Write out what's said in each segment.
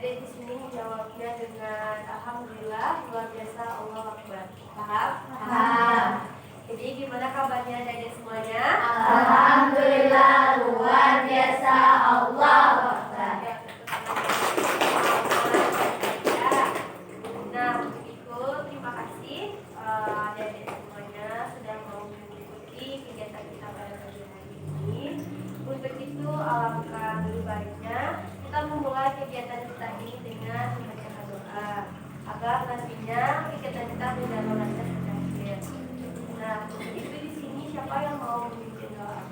adik-adik di sini menjawabnya dengan alhamdulillah, luar biasa, Allah Akbar. Paham? Paham. Jadi gimana kabarnya adik-adik semuanya? Alhamdulillah, luar biasa, Allah Akbar. Nah, untuk itu terima kasih adik-adik semuanya sudah mau mengikuti kegiatan kita pada pagi hari ini. Untuk itu alangkah lebih baiknya kita memulai kegiatan kita ini dengan membacakan doa agar nantinya kegiatan kita tidak lancar berakhir. Nah, untuk itu di sini siapa yang mau memimpin doa?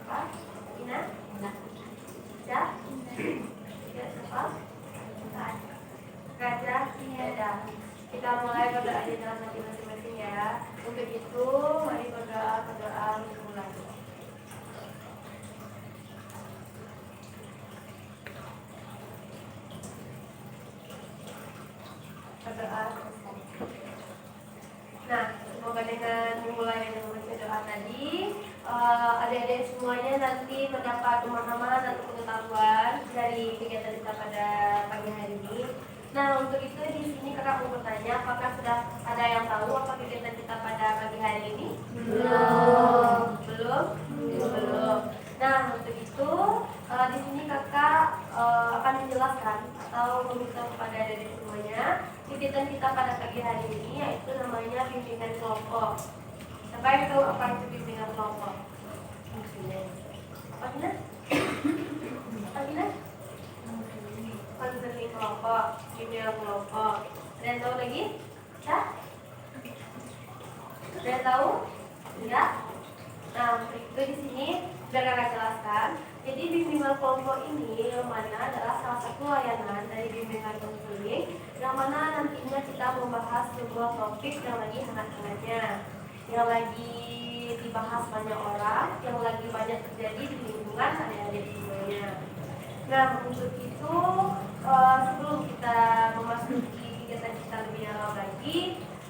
Apa? Ina? Ya? Ya, siapa? Gajah? Ya. Kita mulai berdoa di dalam hati masing-masing ya. Untuk itu, mari berdoa mulai. Berdoa. Nah, semoga dengan memulai dengan membaca doa tadi, adik-adik semuanya nanti mendapat pemahaman atau pengetahuan dari kegiatan kita pada pagi hari ini. Nah, untuk itu di sini kakak mau bertanya, apakah sudah ada yang tahu apa kegiatan kita pada pagi hari ini? Belum. Nah, untuk itu di sini kakak akan menjelaskan atau meminta kepada adik-adik semuanya kegiatan kita pada pagi hari ini, yaitu namanya bimbingan kelompok. Siapa yang tahu apa itu bimbingan kelompok? Apa Gina? Konseling kelompok, bimbingan kelompok. Ada yang tahu lagi? Ya? Ada yang tahu? Ya? Nah, itu di sini biar kakak jelaskan. Jadi bimbingan kelompok ini yang mana adalah salah satu layanan dari bimbingan konseling yang mana nantinya kita membahas sebuah topik yang lagi hangat-hangatnya, yang lagi dibahas banyak orang, yang lagi banyak terjadi di lingkungan adik-adik semuanya. Nah, untuk itu sebelum kita memasuki kegiatan kita lebih dalam lagi,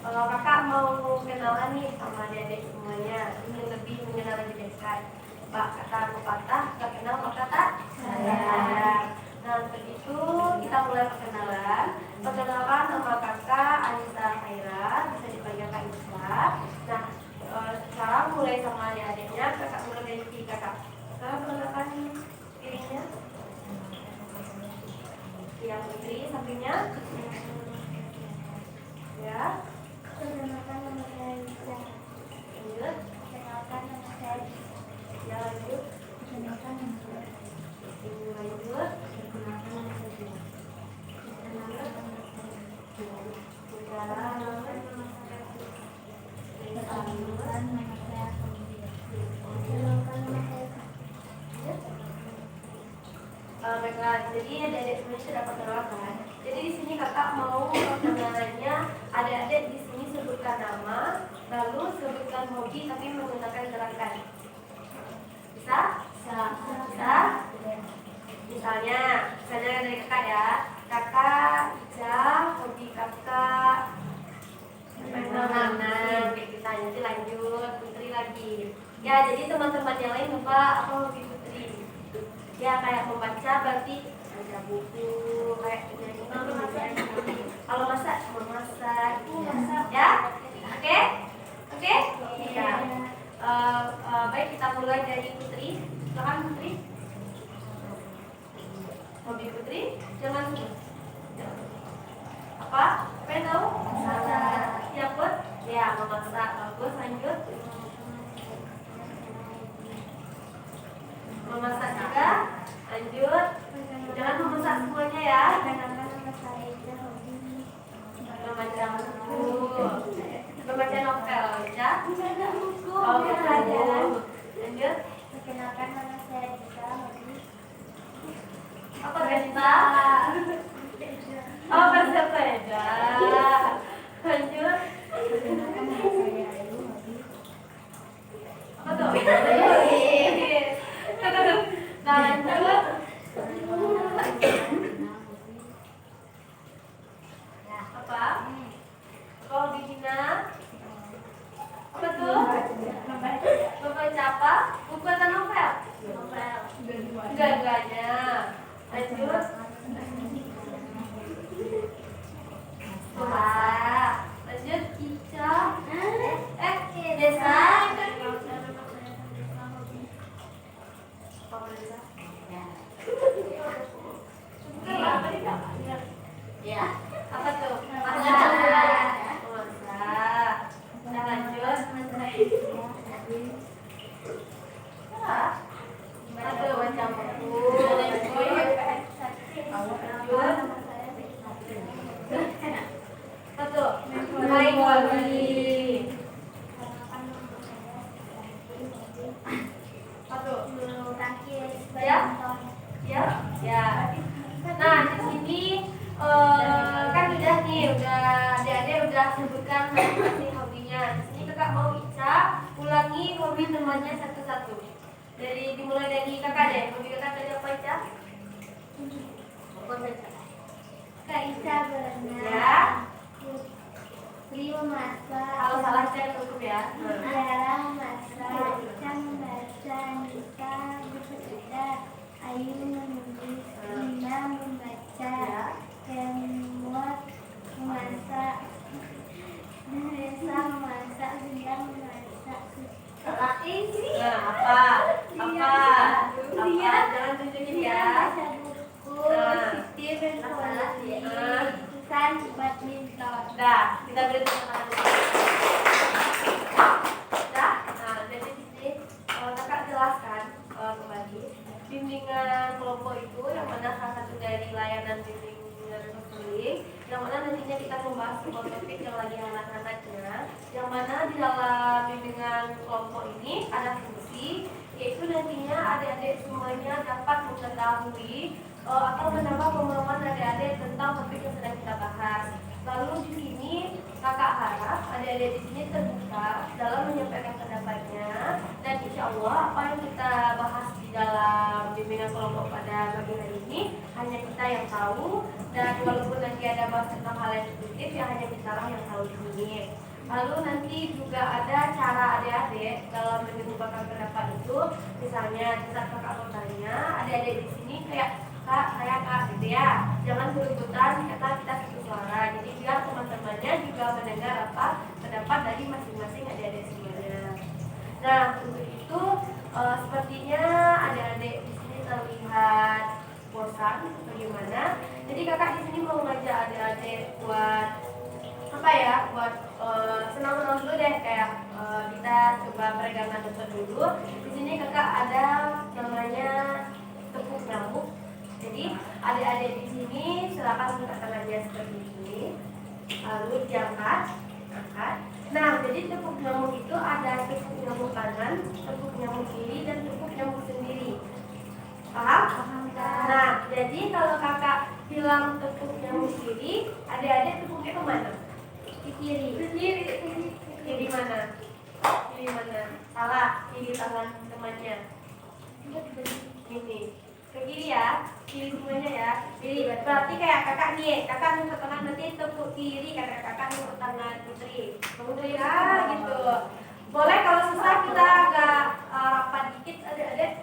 kakak mau kenalan nih sama adik-adik semuanya, ingin lebih mengenal lebih dekat. Pak kata pepatah, gak kenal maka tak sayang. Nah, untuk itu kita mulai perkenalan. Perkenalkan nama kakak Anissa Khaira, bisa dipanggil Kak Anissa. Nah, sekarang mulai sama adik-adiknya, kakak mulai dari kakak. Sekarang perkenalkan dirinya. Yang putri, sampingnya. Ya. Perkenalkan nama saya Lisa. Lanjut. Perkenalkan nama saya Ya, lanjut. Perkenalkan nama saya Ibu lanjut. Perkenalkan nama saya Dila. Perkenalkan nama saya Perkenalkan nama saya Perkenalkan nama saya Fauzia. Perkenalkan nama saya Baiklah, jadi adik-adik semuanya sudah perkenalkan. Jadi di sini kakak mau perkenalannya adik-adik di sini sebutkan nama, lalu sebutkan hobi tapi menggunakan gerakan. Bisa? Bisa? Misalnya dari kakak ya. Kakak, Ica, hobi kakak menanam, kayak kita nanti lanjut, Putri lagi. Ya, jadi teman-teman yang lain lupa apa hobi Putri. Ya, kayak membaca berarti baca buku, kayak nyanyi. Kalau masak, memasak. Ya, oke? Ya. Baik, kita mulai dari Putri. Silakan Putri. Hobi Putri, jangan apa? Pengen tahu? Masak. Siap Put? Ya, memasak. Bagus, lanjut. Memasak juga. Lanjut. Jangan memasak semuanya ya. Perkenalkan nama saya Ida, hobi Membaca buku. Membaca novel, ya? buku. Oh, baca buku. Lanjut. Perkenalkan nama saya Dita, hobi Apa Dita? Oh, bersepeda. Lanjut. Perkenalkan nama saya Ayu, hobi Apa tuh? Nah, lanjut. Apa? Kalau Dina? Apa tuh? Membaca apa? Buku atau novel? Novel. Enggak-enggaknya. Lanjut. Wah. Lanjut Ica. Desa. Ya. Apa tuh? Masak. Masak. Nah, lanjut. Aduh, macam satu, baik lagi. Satu, ya, ya, ya. Nah, di sini kan udah nih, adik-adik udah sebutkan masing-masing hobinya. Di sini kakak mau Ica ulangi hobi temannya satu-satu. Dimulai dari kakak deh. Hobi kakak tadi apa Ica? Kak Isa berenang. Ya. Putri memasak. Kalau salah cek cukup ya. Tiara memasak. Ica membaca. Nisa bersepeda. Ayu menulis. Lina membaca. Kemot memasak. Nesa memasak. Zinda memasak. Nah, apa? Jangan tunjukin ya. Siti bersolasi. Susan badminton. Dah, kita beri tepuk tangan dulu. Dah, nah dari sini kakak jelaskan kembali bimbingan kelompok itu yang mana salah satu dari layanan bimbingan konseling, yang mana nantinya kita membahas sebuah topik yang lagi hangat-hangatnya, yang mana di dalam bimbingan kelompok ini ada fungsi, yaitu nantinya adik-adik semuanya dapat mengetahui atau menambah pemahaman adik-adik tentang topik yang sedang kita bahas. Lalu di sini kakak harap adik-adik di sini terbuka dalam menyampaikan pendapatnya, dan insya Allah apa yang kita bahas di dalam bimbingan kelompok pada pagi hari ini hanya kita yang tahu, dan walaupun nanti ada bahas tentang hal yang positif ya hanya kita lah yang tahu di sini. Lalu nanti juga ada cara adik-adik dalam mengemukakan pendapat itu, misalnya saat kakak bertanya, adik-adik di sini kayak Kak, saya Kak gitu ya. Jangan berebutan kata kita satu suara. Jadi biar teman-temannya juga mendengar apa pendapat dari masing-masing adik-adik semuanya. Nah, untuk itu sepertinya adik-adik di sini terlihat bosan bagaimana. Jadi kakak di sini mau ngajak adik-adik buat apa ya? Buat senang-senang dulu deh, kayak kita coba peregangan depan dulu. Di sini kakak ada namanya tepuk nyamuk. Jadi adik-adik di sini silakan buka tangannya seperti ini, lalu diangkat, angkat. Nah, jadi tepuk nyamuk itu ada tepuk nyamuk kanan, tepuk nyamuk kiri, dan tepuk nyamuk sendiri. Paham? Nah, jadi kalau kakak bilang tepuk nyamuk kiri, adik-adik tepuknya kemana? Ke kiri. Kiri mana? Kiri mana? Salah, kiri tangan temannya. Ini. Ke kiri ya, kiri semuanya ya. Kiri berarti kayak kakak nih, kakak nunjuk tangan nanti tepuk kiri, kakak nunjuk tangan putri. Kemudian gitu. Boleh kalau susah kita agak rapat dikit adik-adik.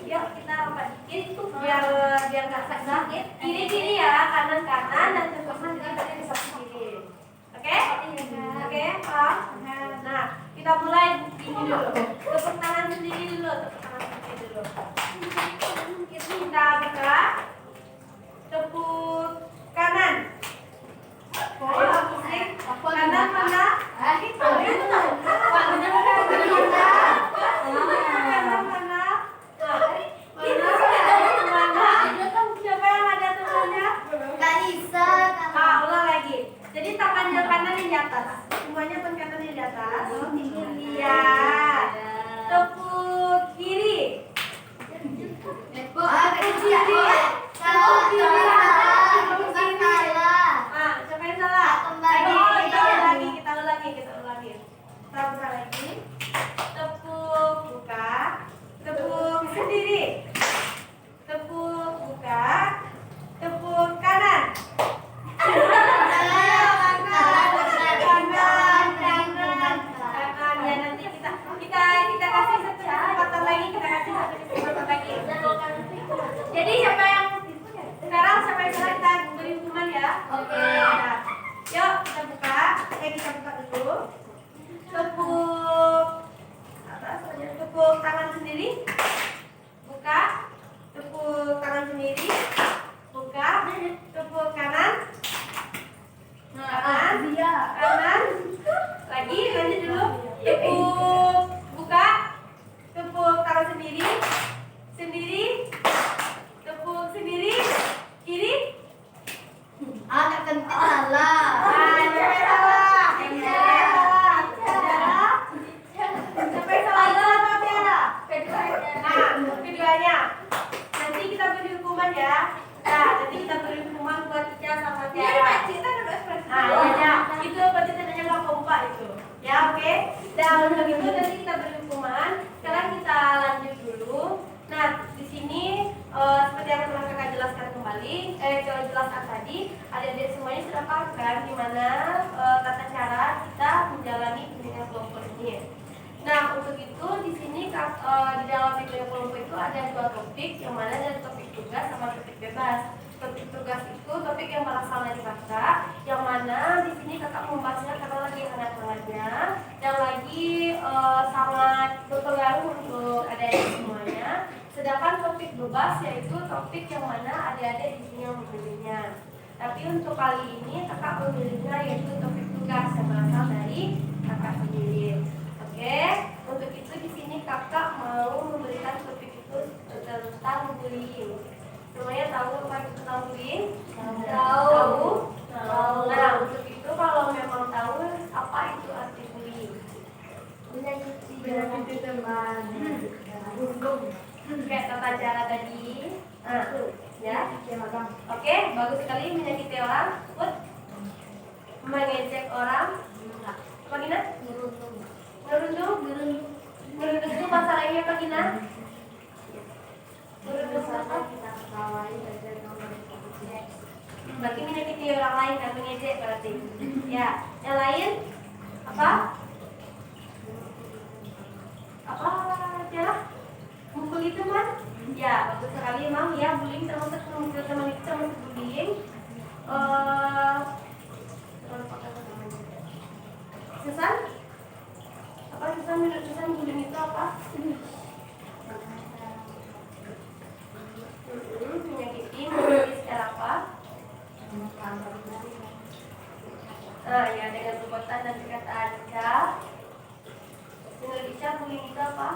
Yuk kita rapat dikit biar nggak sakit. Kiri ya, kanan dan tepuknya juga tadi bisa kiri. Oke? Oke, paham? Nah, kita mulai ini dulu. Tepuk tangan sendiri dulu, Kita buka. Tepuk kanan. Ayo musik. Kanan mana? Kanan mana? Siapa yang ada tangannya? Kak Isa. Ulang lagi. Jadi tangan yang kanan di atas. Semuanya tangan di atas. Iya. Tepuk kiri. Kak Cia. kita buka dulu. Tepuk atas saja, tepuk tangan sendiri. Buka. Tepuk tangan sendiri. Buka. Tepuk kanan. Kanan. Lagi, lanjut dulu. Tepuk. Buka. Tepuk tangan sendiri. Sendiri. Tepuk sendiri. Kiri. Anak kentala. Sampai salah. Sampai salah apa Tiara? Nah, keduanya. Nanti kita beri hukuman ya. Nah, nanti kita beri hukuman buat Ica sama Tiara. Nah, ya. Itu berarti tandanya nggak kompak itu. Ya, oke. Dan untuk itu nanti kita beri hukuman. Sekarang kita lanjut dulu. Nah, di sini seperti yang telah kakak jelaskan kembali, jelaskan tadi, adik-adik semuanya sudah paham kan gimana tata cara kita menjalani bimbingan kelompok ini. Nah, untuk itu di sini di dalam bimbingan kelompok itu ada dua topik, yang mana ada topik tugas sama topik bebas. Topik tugas itu topik yang berasal dari kakak, yang mana di sini kakak membahasnya karena lagi hangat-hangatnya dan lagi sangat berpengaruh untuk adik-adik semuanya. Sedangkan topik bebas yaitu topik yang mana adik-adik di sini yang memilihnya. Tapi untuk kali ini kakak memilihnya yaitu topik tugas yang berasal dari kakak sendiri. Oke, untuk itu di sini kakak mau memberikan topik itu tentang bullying. Semuanya tahu apa itu tentang bullying? Tahu. Nah, untuk itu kalau memang tahu apa itu arti bullying? Menyakiti teman. Kayak tata cara tadi. Nah, ya. Oke, bagus sekali. Menyakiti orang. Put. Mengejek orang. Apa Gina? Merundung. Merundung itu bahasa lainnya apa Gina? Merundung apa? Berarti menyakiti orang lain dan mengejek berarti. Ya, yang lain apa? Apa Tiara? Mukuli teman? Ya, bagus sekali emang ya. Bullying termasuk memukul teman itu termasuk bullying. Susan? Apa Susan? Menurut Susan bullying itu apa? Menyakiti secara apa? Nah, ya dengan perbuatan dan perkataan Ica. Menurut Ica bullying itu apa?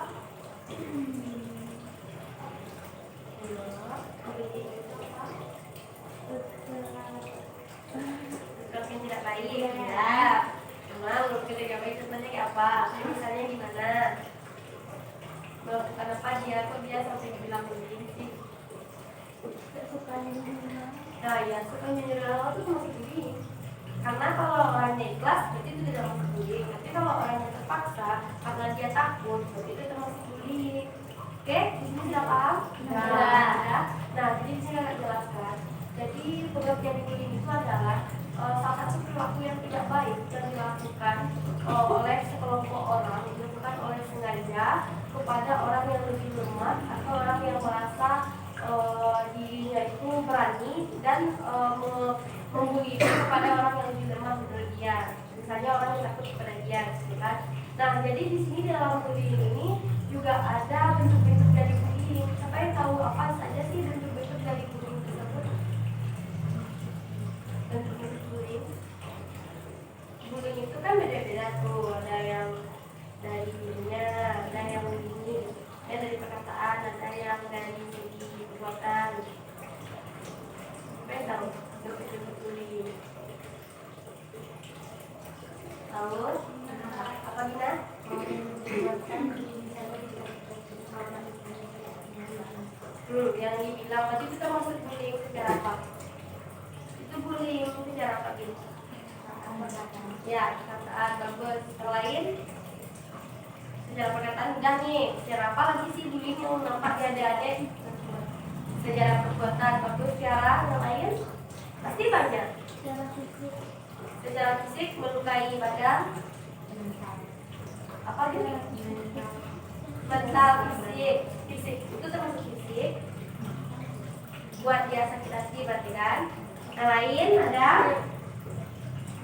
Kalau tidak baik ya. Cuma menurut kita baik sebenarnya kayak apa? Misalnya gimana? Melakukan apa kok dia sampai bilang bullying sih? Nah ya, suka menyerang itu termasuk bullying. Karena kalau orangnya ikhlas, berarti itu tidak termasuk bullying. Tapi kalau orangnya terpaksa, karena dia takut, berarti itu termasuk bullying. Oke, di sini sudah paham? Ya. Nah, jadi saya akan jelaskan. Jadi pengertian bullying itu adalah salah satu perilaku yang tidak baik yang dilakukan oleh sekelompok orang, dilakukan oleh sengaja kepada orang yang lebih lemah atau orang yang merasa dirinya itu berani dan membuli kepada orang yang lebih lemah menurut dia. Misalnya orang yang takut kepada dia, gitu kan? Nah, jadi di sini dalam bullying ini juga ada bentuk-bentuk dari bullying. Siapa yang tahu apa saja sih bentuk-bentuk dari bullying tersebut? Bentuk-bentuk bullying. Bullying itu kan beda-beda tuh. Ada yang dari dirinya, ada yang ini, ada dari perkataan, ada yang dari segi perbuatan. Siapa yang tahu bentuk-bentuk bullying? Tahu? Apa Gina? Yang dibilang tadi itu termasuk bullying secara apa? Itu bullying secara apa gitu? Ya, perkataan bagus. Selain secara perkataan udah nih. Secara apa lagi sih bullying yang nampak di adik-adik? Secara perbuatan bagus. Secara yang lain pasti banyak. Secara fisik melukai badan. Apa gitu? Mental, fisik itu termasuk fisik. Buat dia sakit hati berarti kan. Yang lain ada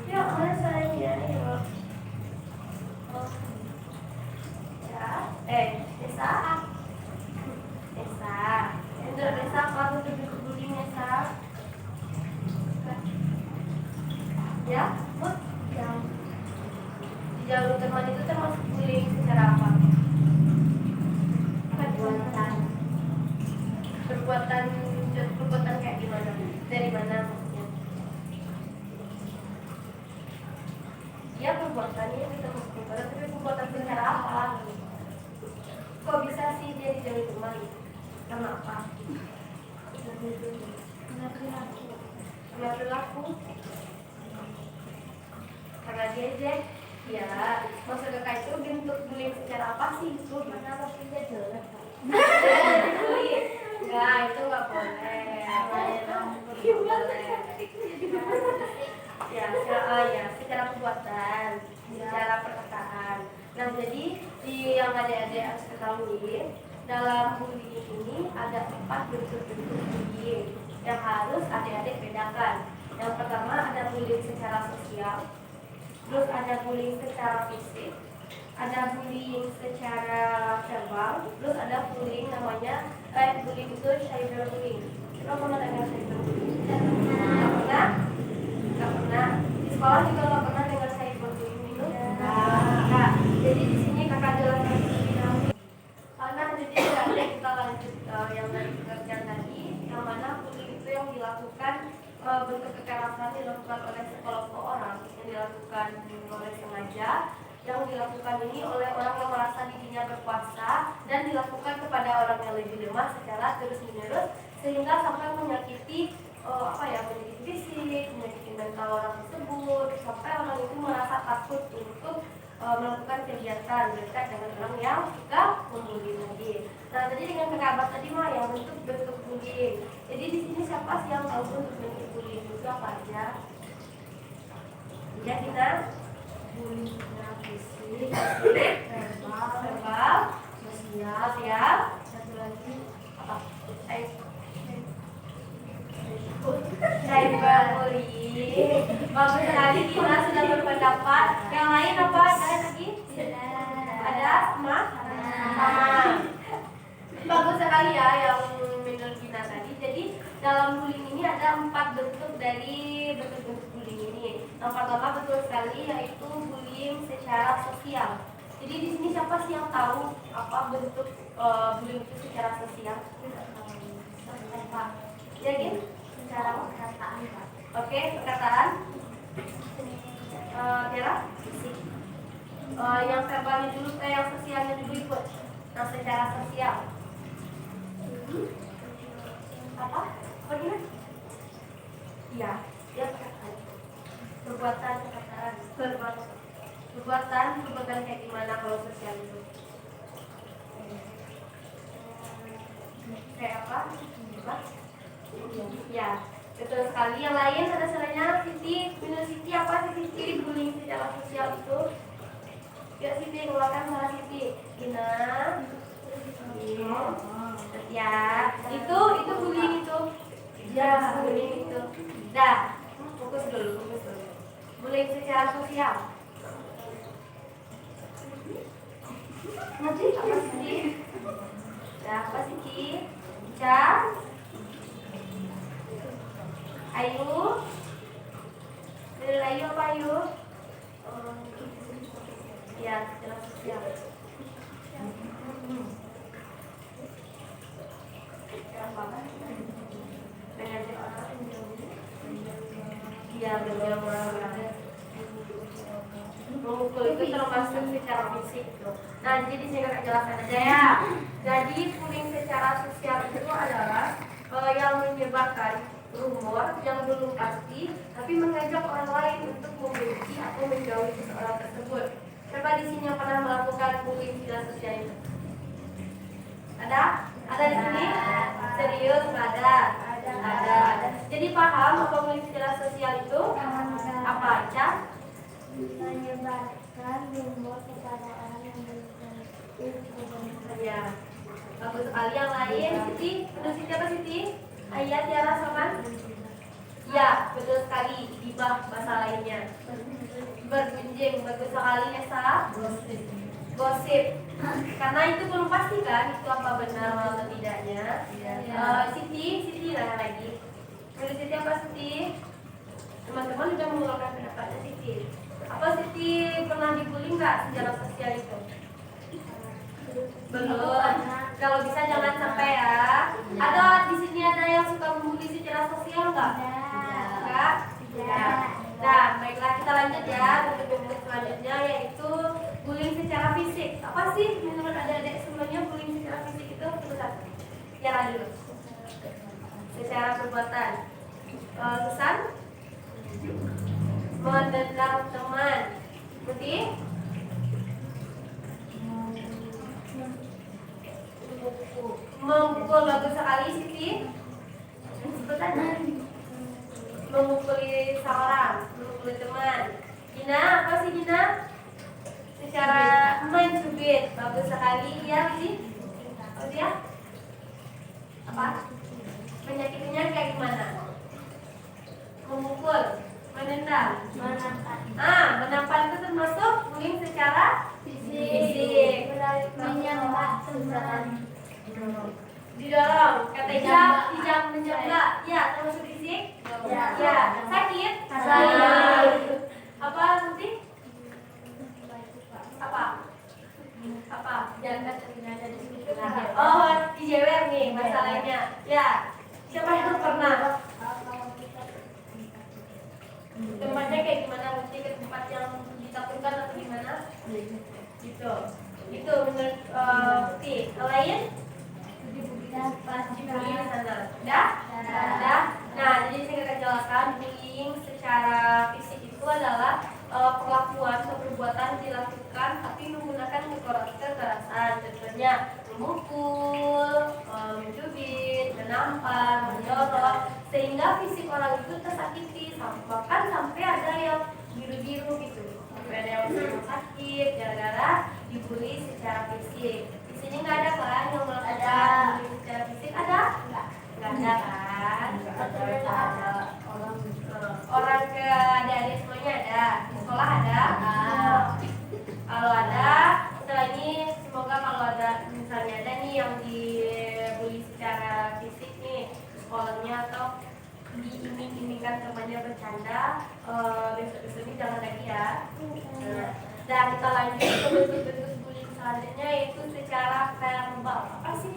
Yuk, mana sayangnya? Yuk. Oh. Ya, Desa. Desa. Untuk Desa apa bentuk bullying Desa? Ya, Bud? Yang dijauhi teman itu termasuk bullying secara apa? Perbuatan kayak gimana? Dari mana maksudnya? Ya perbuatannya kita mesti tapi perbuatan secara apa? Kok bisa sih dia dijauhi teman? Karena apa? Karena perilaku. Karena dia ya, maksud kakak itu bentuk bullying secara apa sih? Itu gimana pasti dia jelek. Enggak, itu nggak boleh. Ya, secara perbuatan, secara perkataan. Nah, jadi yang adik-adik harus ketahui, dalam bullying ini ada 4 bentuk-bentuk bullying yang harus adik-adik bedakan. Yang pertama ada bullying secara sosial, terus ada bullying secara fisik, ada bullying secara verbal, terus ada bullying namanya bullying itu cyberbullying. Coba pernah dengar cyberbullying? Nggak pernah? Nggak pernah. Di sekolah juga nggak pernah dengar cyberbullying itu? Nah, jadi di sini kakak jelaskan lebih dahulu. Karena jadi ada kita lanjut yang dari pengertian tadi, yang mana bullying itu yang dilakukan bentuk kekerasan dilakukan oleh sekelompok orang, yang dilakukan oleh sengaja, yang dilakukan ini oleh orang yang merasa dirinya berkuasa dan dilakukan kepada orang yang lebih lemah secara terus-menerus sehingga sampai menyakiti menyakiti fisik, menyakiti mental orang tersebut sampai orang itu merasa takut untuk melakukan kegiatan dekat dengan orang yang suka membuli tadi. Nah, tadi dengan kakak Abbas tadi mah yang bentuk bullying. Jadi di sini siapa sih yang tahu bentuk bullying itu apa aja? Ya kita Bullying fisik, verbal, sosial, satu lagi apa? Cyberbullying. Bagus sekali Dina sudah berpendapat. Yang lain apa? Ada lagi? Ada sama? Bagus sekali ya yang menurut Dina tadi. Jadi dalam bullying ini ada 4 bentuk dari bentuk-bentuk bullying ini. Yang pertama betul sekali yaitu bullying secara sosial. Jadi di sini siapa sih yang tahu apa bentuk bullying itu secara sosial? Pak. Yakin? Secara perkataan, Pak. Oke, perkataan. Tiara? Fisik. Yang verbalnya dulu, yang sosialnya dulu ikut. Nah, secara sosial. Apa? Bagaimana? Iya, dia perkataan. Perbuatan, perkataan. Perbuatan kayak gimana kalau sosial itu? Kayak apa? Ya, betul sekali. Yang lain ada salahnya Siti. Menurut Siti apa sih Siti bullying secara sosial itu? Ya Siti, keluarkan salah Siti. Ina. Ya, itu bullying itu. Ya, bullying itu. Dah, fokus dulu. Bullying secara sosial. Nanti apa Siti? Nah, apa Siti? Ica. Ayu, dari Ayu apa Ayu? Ya, secara sosial. Apa? Dengan orang ya berjauh. Memukul itu termasuk secara fisik tuh. Nah, jadi saya akan jelaskan aja ya. Jadi bullying secara sosial itu adalah yang menyebarkan rumor yang belum pasti, tapi mengajak orang lain untuk membenci atau menjauhi seseorang tersebut. Siapa di sini yang pernah melakukan bullying secara sosial itu? Ada? Ada di sini? Serius? Ada. Jadi paham apa bullying secara sosial itu? Apa aja? menyebarkan rumor kepada orang yang belum tentu. Ya, bagus sekali. Yang lain, Siti? Menurut Siti apa Siti? Ayah, Tiara, Soman? Ya, betul sekali. Gibah bahasa lainnya. Bergunjing, bagus sekali Esa. Gosip. Karena itu belum pasti kan itu apa benar atau tidaknya. Siti lagi. Menurut Siti apa Siti? Teman-teman sudah mengeluarkan pendapatnya Siti. Apa Siti pernah dibully nggak secara sosial itu? Belum. Kalau bisa jangan sampai ya. Ada di sini ada yang suka membuli secara sosial nggak? Enggak. Nah, baiklah kita lanjut ya untuk bentuk selanjutnya yaitu bullying secara fisik. Apa sih menurut adik-adik semuanya bullying secara fisik itu? Sebentar. Tiara dulu. Secara perbuatan. Susan? Menendang teman. Putih? Memukul, bagus sekali Siti. Sebentar. Memukuli seorang, memukuli teman. Gina, apa sih Gina? Secara mencubit, bagus sekali ya Siti. Oh ya? Apa? Penyakitnya kayak gimana? Memukul, menendang, menampar itu termasuk bullying secara fisik. Didorong, kata hijab menjambak, ya termasuk fisik. Ya, sakit. Apa nanti? Apa? Jangan ada di sini. Oh, dijewer nih masalahnya. Ya, siapa yang pernah? Tempatnya kayak gimana? Mesti ke tempat yang ditakutkan atau gimana? Gitu. Itu menurut Putih. Lain? Dibully di sana. Udah? Nah, jadi saya akan jelaskan bullying secara fisik itu adalah perlakuan atau perbuatan dilakukan tapi menggunakan kekerasan. Contohnya memukul, mencubit, menampar, mendorong, sehingga fisik orang itu tersakiti, bahkan sampai ada yang biru-biru gitu, sampai ada yang sakit gara-gara dibully secara fisik. Di sini nggak ada kan yang melakukan bullying secara fisik? Ada? Nggak ada kan? Ada. Orang ke adik-adik semuanya ada, di sekolah ada. Kalau ada, setelah ini semoga kalau ada misalnya ada nih yang dibully secara fisik nih sekolahnya atau diiming-imingkan temannya bercanda, besok-besok ini jangan lagi ya. Dan kita lanjut ke bentuk-bentuk bullying selanjutnya yaitu secara verbal. Apa sih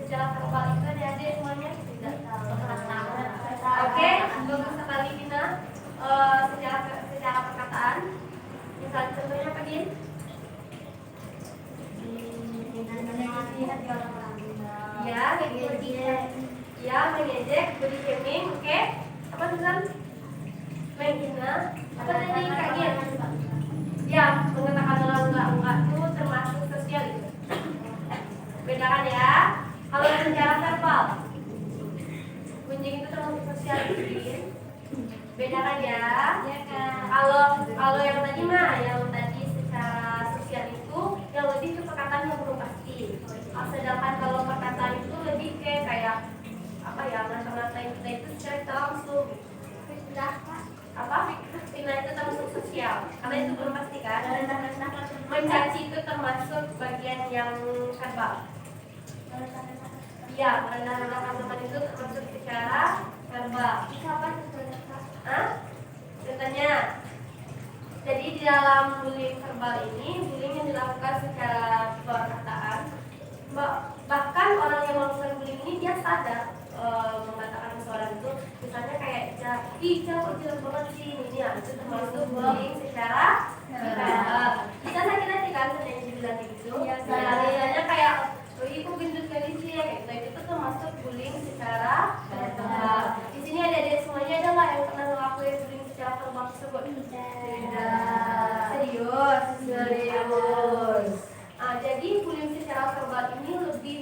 secara verbal itu adik-adik semuanya? Tidak tahu. Oke, bagus sekali Dina. Secara perkataan, misalnya contohnya apa Din? Ya, ya, mengejek, body shaming, oke? Apa tulisan? Menghina. Apa tadi Kak Din? Ya, mengatakan enggak itu termasuk sosial itu. Bedakan ya. Kalau secara verbal, gunjing itu termasuk sosial itu. Bedakan ya. Kalau yang tadi yang tadi secara sosial itu yang lebih ke perkataan yang belum pasti. Sedangkan kalau perkataan itu lebih kayak apa ya, ngata-ngatain kita itu secara langsung. Apa? Fitnah itu termasuk sosial karena itu belum pasti kan. Mencaci itu termasuk bagian yang verbal. Iya, merendahkan teman itu termasuk secara verbal. Contohnya, jadi di dalam bullying verbal ini, bullying yang dilakukan secara perkataan, bahkan orang yang melakukan bullying ini dia sadar mengatakan seorang itu, misalnya kayak kok jelek banget sih ini ya, itu termasuk bullying secara verbal. Bisa sakit hati kan sebenarnya dibilang gitu. Misalnya kayak ibu gendut kali sih ya, kayak gitu, itu termasuk bullying secara verbal. Di sini ada semuanya ada nggak yang pernah ngelakuin bullying secara verbal tersebut? Serius. Jadi bullying secara verbal ini lebih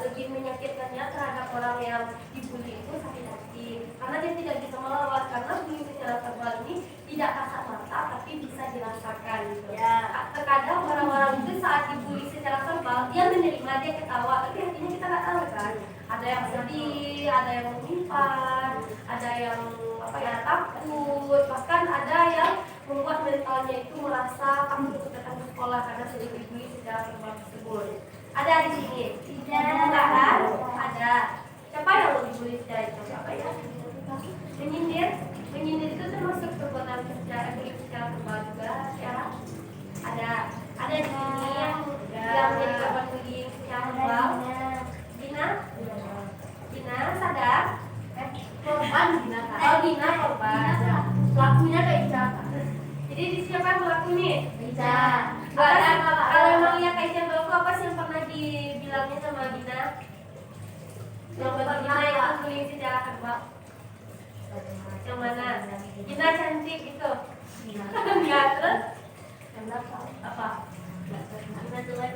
lebih menyakitkannya terhadap orang yang dibully itu sakit hati karena dia tidak bisa melawan, karena bullying secara verbal ini tidak kasat mata tapi bisa dirasakan gitu. Terkadang orang-orang itu saat dibully secara verbal dia menerima, dia ketawa, tapi hatinya kita nggak tahu kan. Ada yang sedih, ada yang menyimpan, ada yang takut, bahkan ada yang membuat mentalnya itu merasa takut untuk datang ke sekolah karena sudah dibully secara verbal tersebut. Ada di sini? Tidak kan? Ada. Siapa yang mau dibully secara itu? Siapa ya? Menyindir. Menyindir itu termasuk perbuatan secara verbal juga ya. Ada di sini yang menjadi korban bullying secara verbal. Dina sadar? Korban Dina kan? Oh Dina korban. Pelakunya kayak Ica. Jadi di siapa yang pelaku nih? Ica. Kalau emang lihat kayak Ica pelaku, apa sih yang pernah dibilangnya sama Dina? Yang buat Dina yang bullying secara verbal? Yang mana? Dina cantik gitu? Enggak, terus? Apa? Dina jelek.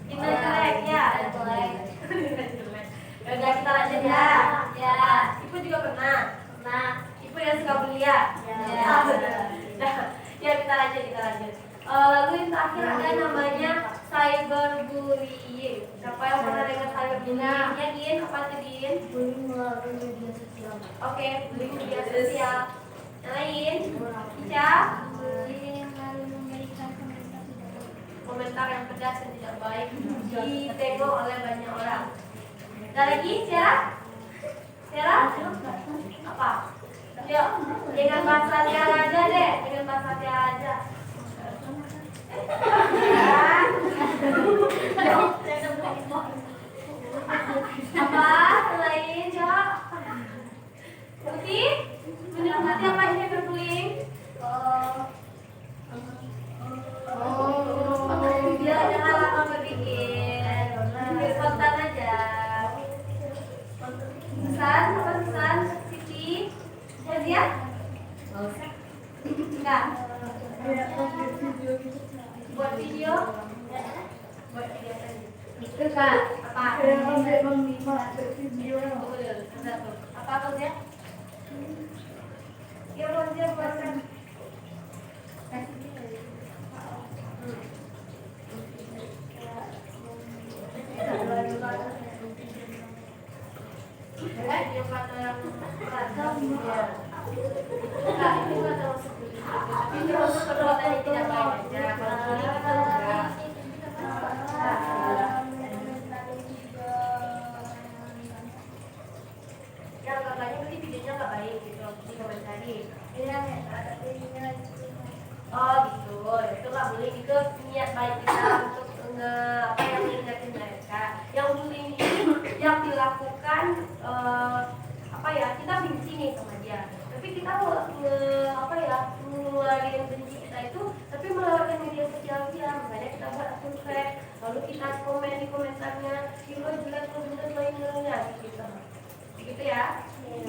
Dina jelek ya? Dina jelek. Udah kita lanjut ya. Ya. Ibu juga pernah. Ibu yang suka bully ya. Nah, ya kita lanjut. Lalu yang terakhir ada namanya cyberbullying. Siapa yang pernah dengar cyberbullying? Ya Din, apa tuh Din? Bullying melalui media sosial. Oke, bullying media sosial. Yang lain? Ica? Bullying melalui memberikan Komentar yang pedas dan tidak baik ditengok oleh banyak orang. Ada lagi, Sarah? Apa? Yuk, dengan bahasa Tiara aja deh. Dengan bahasa Tiara aja. Apa? Lain, Cok? Putih? Menurut Putih apa ini cyberbullying? Jangan lama berpikir. Spontan aja. Pesan, Siti, Nadia? Enggak. Buat video tadi. Itu Kak. Apa? Apa tuh ya? Ya dia buatkan. Dia kata yang ragam ya. Enggak, itu enggak termasuk bullying. Tapi itu termasuk perbuatan yang tidak baik aja. Kalau bullying itu enggak. Yang kakaknya berarti videonya enggak baik gitu, dikomentari. Oh gitu, itu nggak boleh, itu niat baik kita untuk apa yang mengingatkan mereka. Yang bullying ini yang dilakukan kita benci nih sama dia, tapi kita ngeluarin benci kita itu tapi melalui media sosial dia. Makanya kita buat akun fake, lalu kita komen di komentarnya, lo jelek, lo jelek, lo ini gitu. Begitu ya?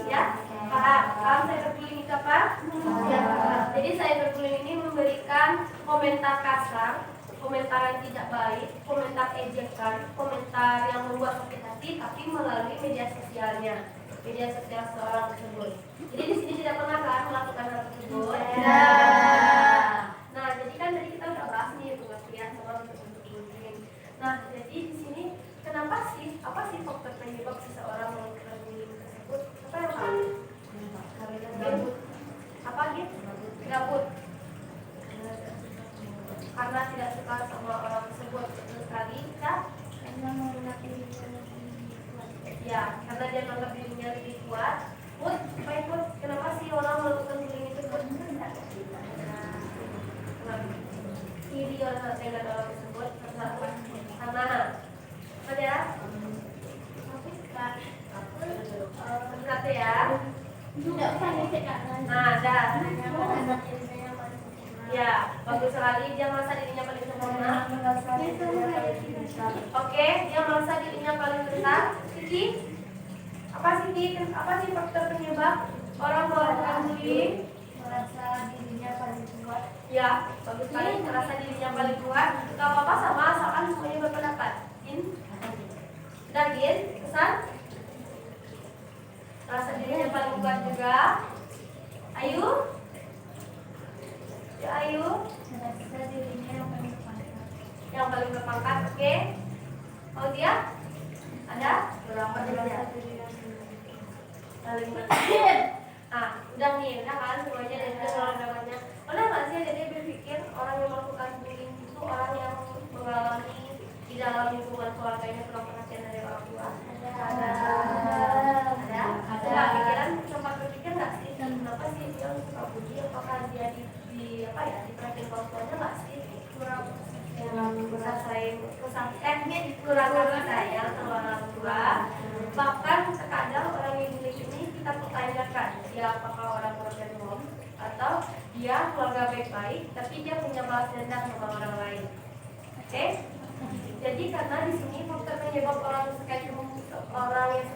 Ya? Paham cyberbullying itu apa? Ya. Jadi cyberbullying ini memberikan komentar kasar, komentar yang tidak baik, komentar ejekan, komentar yang membuat sakit hati, tapi melalui media sosialnya, media sosial seorang tersebut. Jadi di sini tidak pernah kan melakukan hal tersebut? Ya. Nah, jadi kan tadi kita udah bahas nih pengertian sama bentuk bullying. Nah, jadi di sini apa sih faktor penyebab seseorang melakukan bullying tersebut? Apa yang paling? Gabut. Apa gitu? Gabut. Karena tidak suka sama orang tersebut, betul sekali, ya? Ya, karena dia menganggap dirinya lebih kuat. Baik, kenapa sih orang melakukan bullying itu? Iri orang dengan orang tersebut, karena ada ya? Satu ya. Nah, ada. Ya, bagus sekali. Dia merasa dirinya paling sempurna. Oke, dia merasa dirinya paling besar. Siti, apa sih faktor penyebab orang melakukan bullying? Merasa dirinya paling kuat. Ya, bagus sekali. Merasa dirinya paling kuat. Gak apa-apa, sama asalkan semuanya berpendapat. Gin, pesan? Merasa dirinya paling kuat juga. Ayu? Ya, Ayu? Merasa dirinya yang paling berpangkat. Yang paling berpangkat, oke. Oh dia? Ada? Berapa Merasa dia? dirinya Paling berpangkat. udah kan semuanya dan udah namanya. Pernah nggak sih Dede berpikir orang yang melakukan bullying itu orang yang mengalami di dalam lingkungan keluarganya kurang perhatian dari orang tua? Ada pikiran sempat berpikir nggak sih kenapa sih dia suka bully? Apakah dia di apa ya diperhatiin orang tuanya nggak sih? Kurang kurang sayang sama orang tua. Bahkan terkadang orang yang bully ini kita pertanyakan dia apakah orang broken home atau dia keluarga baik-baik tapi dia punya balas dendam sama orang lain. Oke? Jadi karena di sini faktor penyebab orang yang suka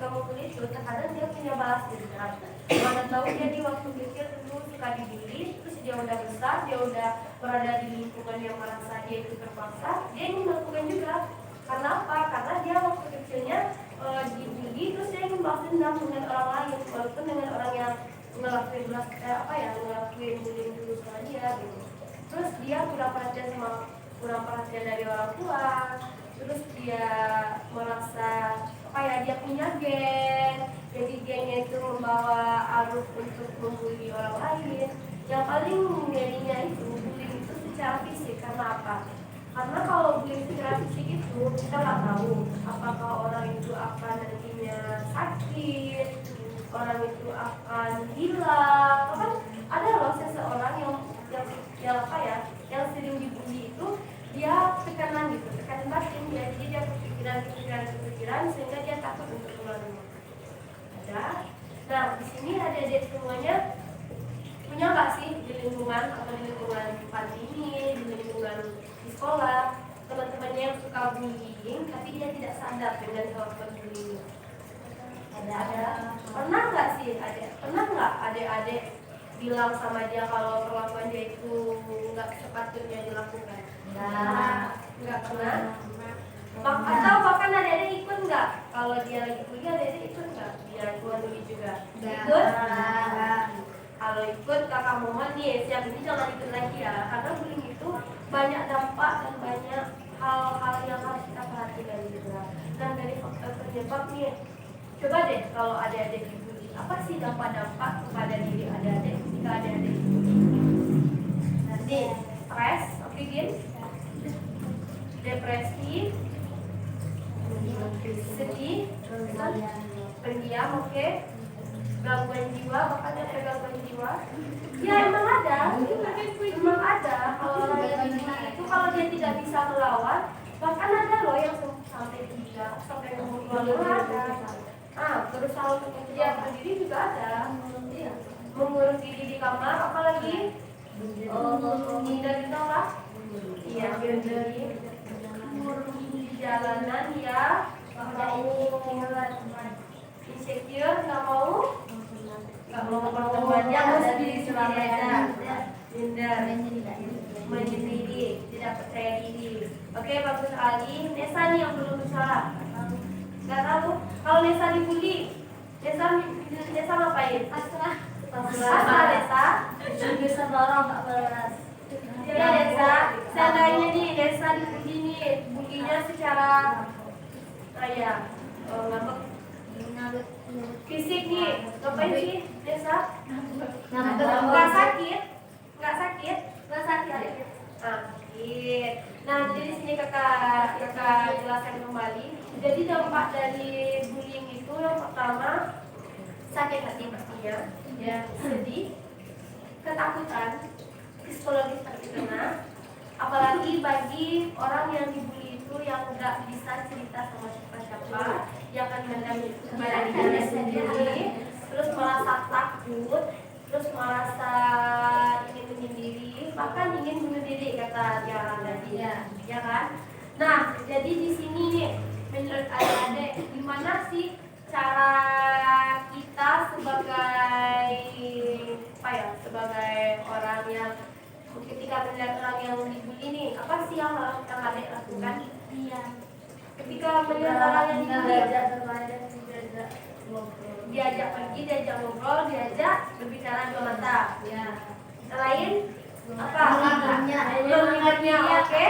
membuli itu terkadang dia punya balas dendam. Mana tahu dia di waktu kecil dulu suka dibully, terus dia udah besar, dia udah berada di lingkungan yang merasa dia itu terpaksa, dia ingin melakukan juga. Karena apa? Karena dia waktu kecilnya dibully, terus dia ingin balas dendam dengan orang lain, walaupun dengan orang yang ngelakuin bullying dulu sama dia gitu. Terus dia kurang perhatian dari orang tua, terus dia merasa dia punya geng, jadi gengnya itu membawa arus untuk membuli orang lain. Yang paling jadinya itu bullying itu secara fisik. Karena apa? Karena kalau bullying secara fisik itu kita nggak tahu apakah orang itu akan nantinya sakit, orang itu akan hilang. Kan ada loh seseorang yang sering dibully itu dia tekanan batin dia, jadi dia kepikiran sehingga dia takut untuk keluar rumah. Ada. Nah di sini adik-adik semuanya punya nggak sih di lingkungan atau di lingkungan panti ini, di lingkungan di sekolah teman-temannya yang suka bullying tapi dia tidak sadar dengan kelakuan bullying? Ada. Pernah nggak adik-adik bilang sama dia kalau perlakuan dia itu nggak sepatutnya dilakukan? Nggak pernah. Atau bahkan adik-adik ikut nggak kalau dia lagi kuliah, adik-adik ikut nggak dia bully juga? Ikut. Kalau ikut kakak mohon nih siap ini jangan ikut lagi ya, karena bullying itu banyak dampak dan banyak hal-hal yang harus kita perhatikan juga. Dan dari faktor penyebab nih, coba deh kalau adik-adik dibully, apa sih dampak-dampak kepada diri adik-adik jika adik-adik dibully? Nanti stres, bikin depresi, sedih, pendiam, oke, gangguan jiwa, bahkan ada gangguan jiwa. Ya emang ada. Kalau orang yang dibully itu kalau dia tidak bisa melawan, bahkan ada loh yang sampai 3 sampai membunuh ada. Berusaha untuk menjatuhkan diri juga ada. Mengurung diri di kamar, apalagi menghindar di tolak. Iya, mengurung diri di jalanan ya. Insecure, nggak mau teman-temannya ada diri sendiri, minder, menyendiri, tidak percaya diri. Oke, bagus sekali. Nesa nih yang belum bicara. Nggak tahu. Kalau Nesa dibully, Nesa ngapain? Pasrah, Nesa. Bisa dorong, nggak balas. Ya Nesa, seandainya nih Nesa dibully nih, bulinya secara fisik nih, ngapain sih Nesa? Nggak sakit. Sakit. Nah, jadi di sini kakak jelaskan kembali. Jadi dampak dari bullying itu yang pertama sakit hati pastinya, ya, sedih, ketakutan, psikologis pasti kena. Apalagi bagi orang yang dibully itu yang nggak bisa cerita sama siapa-siapa, yang akan mendam kepada dirinya sendiri, terus merasa takut, terus merasa ingin menyendiri, bahkan ingin bunuh diri kata Tiara tadi, ya kan? Nah, jadi di sini nih menurut adik-adik gimana sih cara kita sebagai orang yang ketika melihat orang yang dibully nih, apa sih yang harus kita adik lakukan? Ketika melihat orang yang dibully, diajak pergi, diajak ngobrol, diajak berbicara dua mata. Selain apa? Mengingatnya, oke?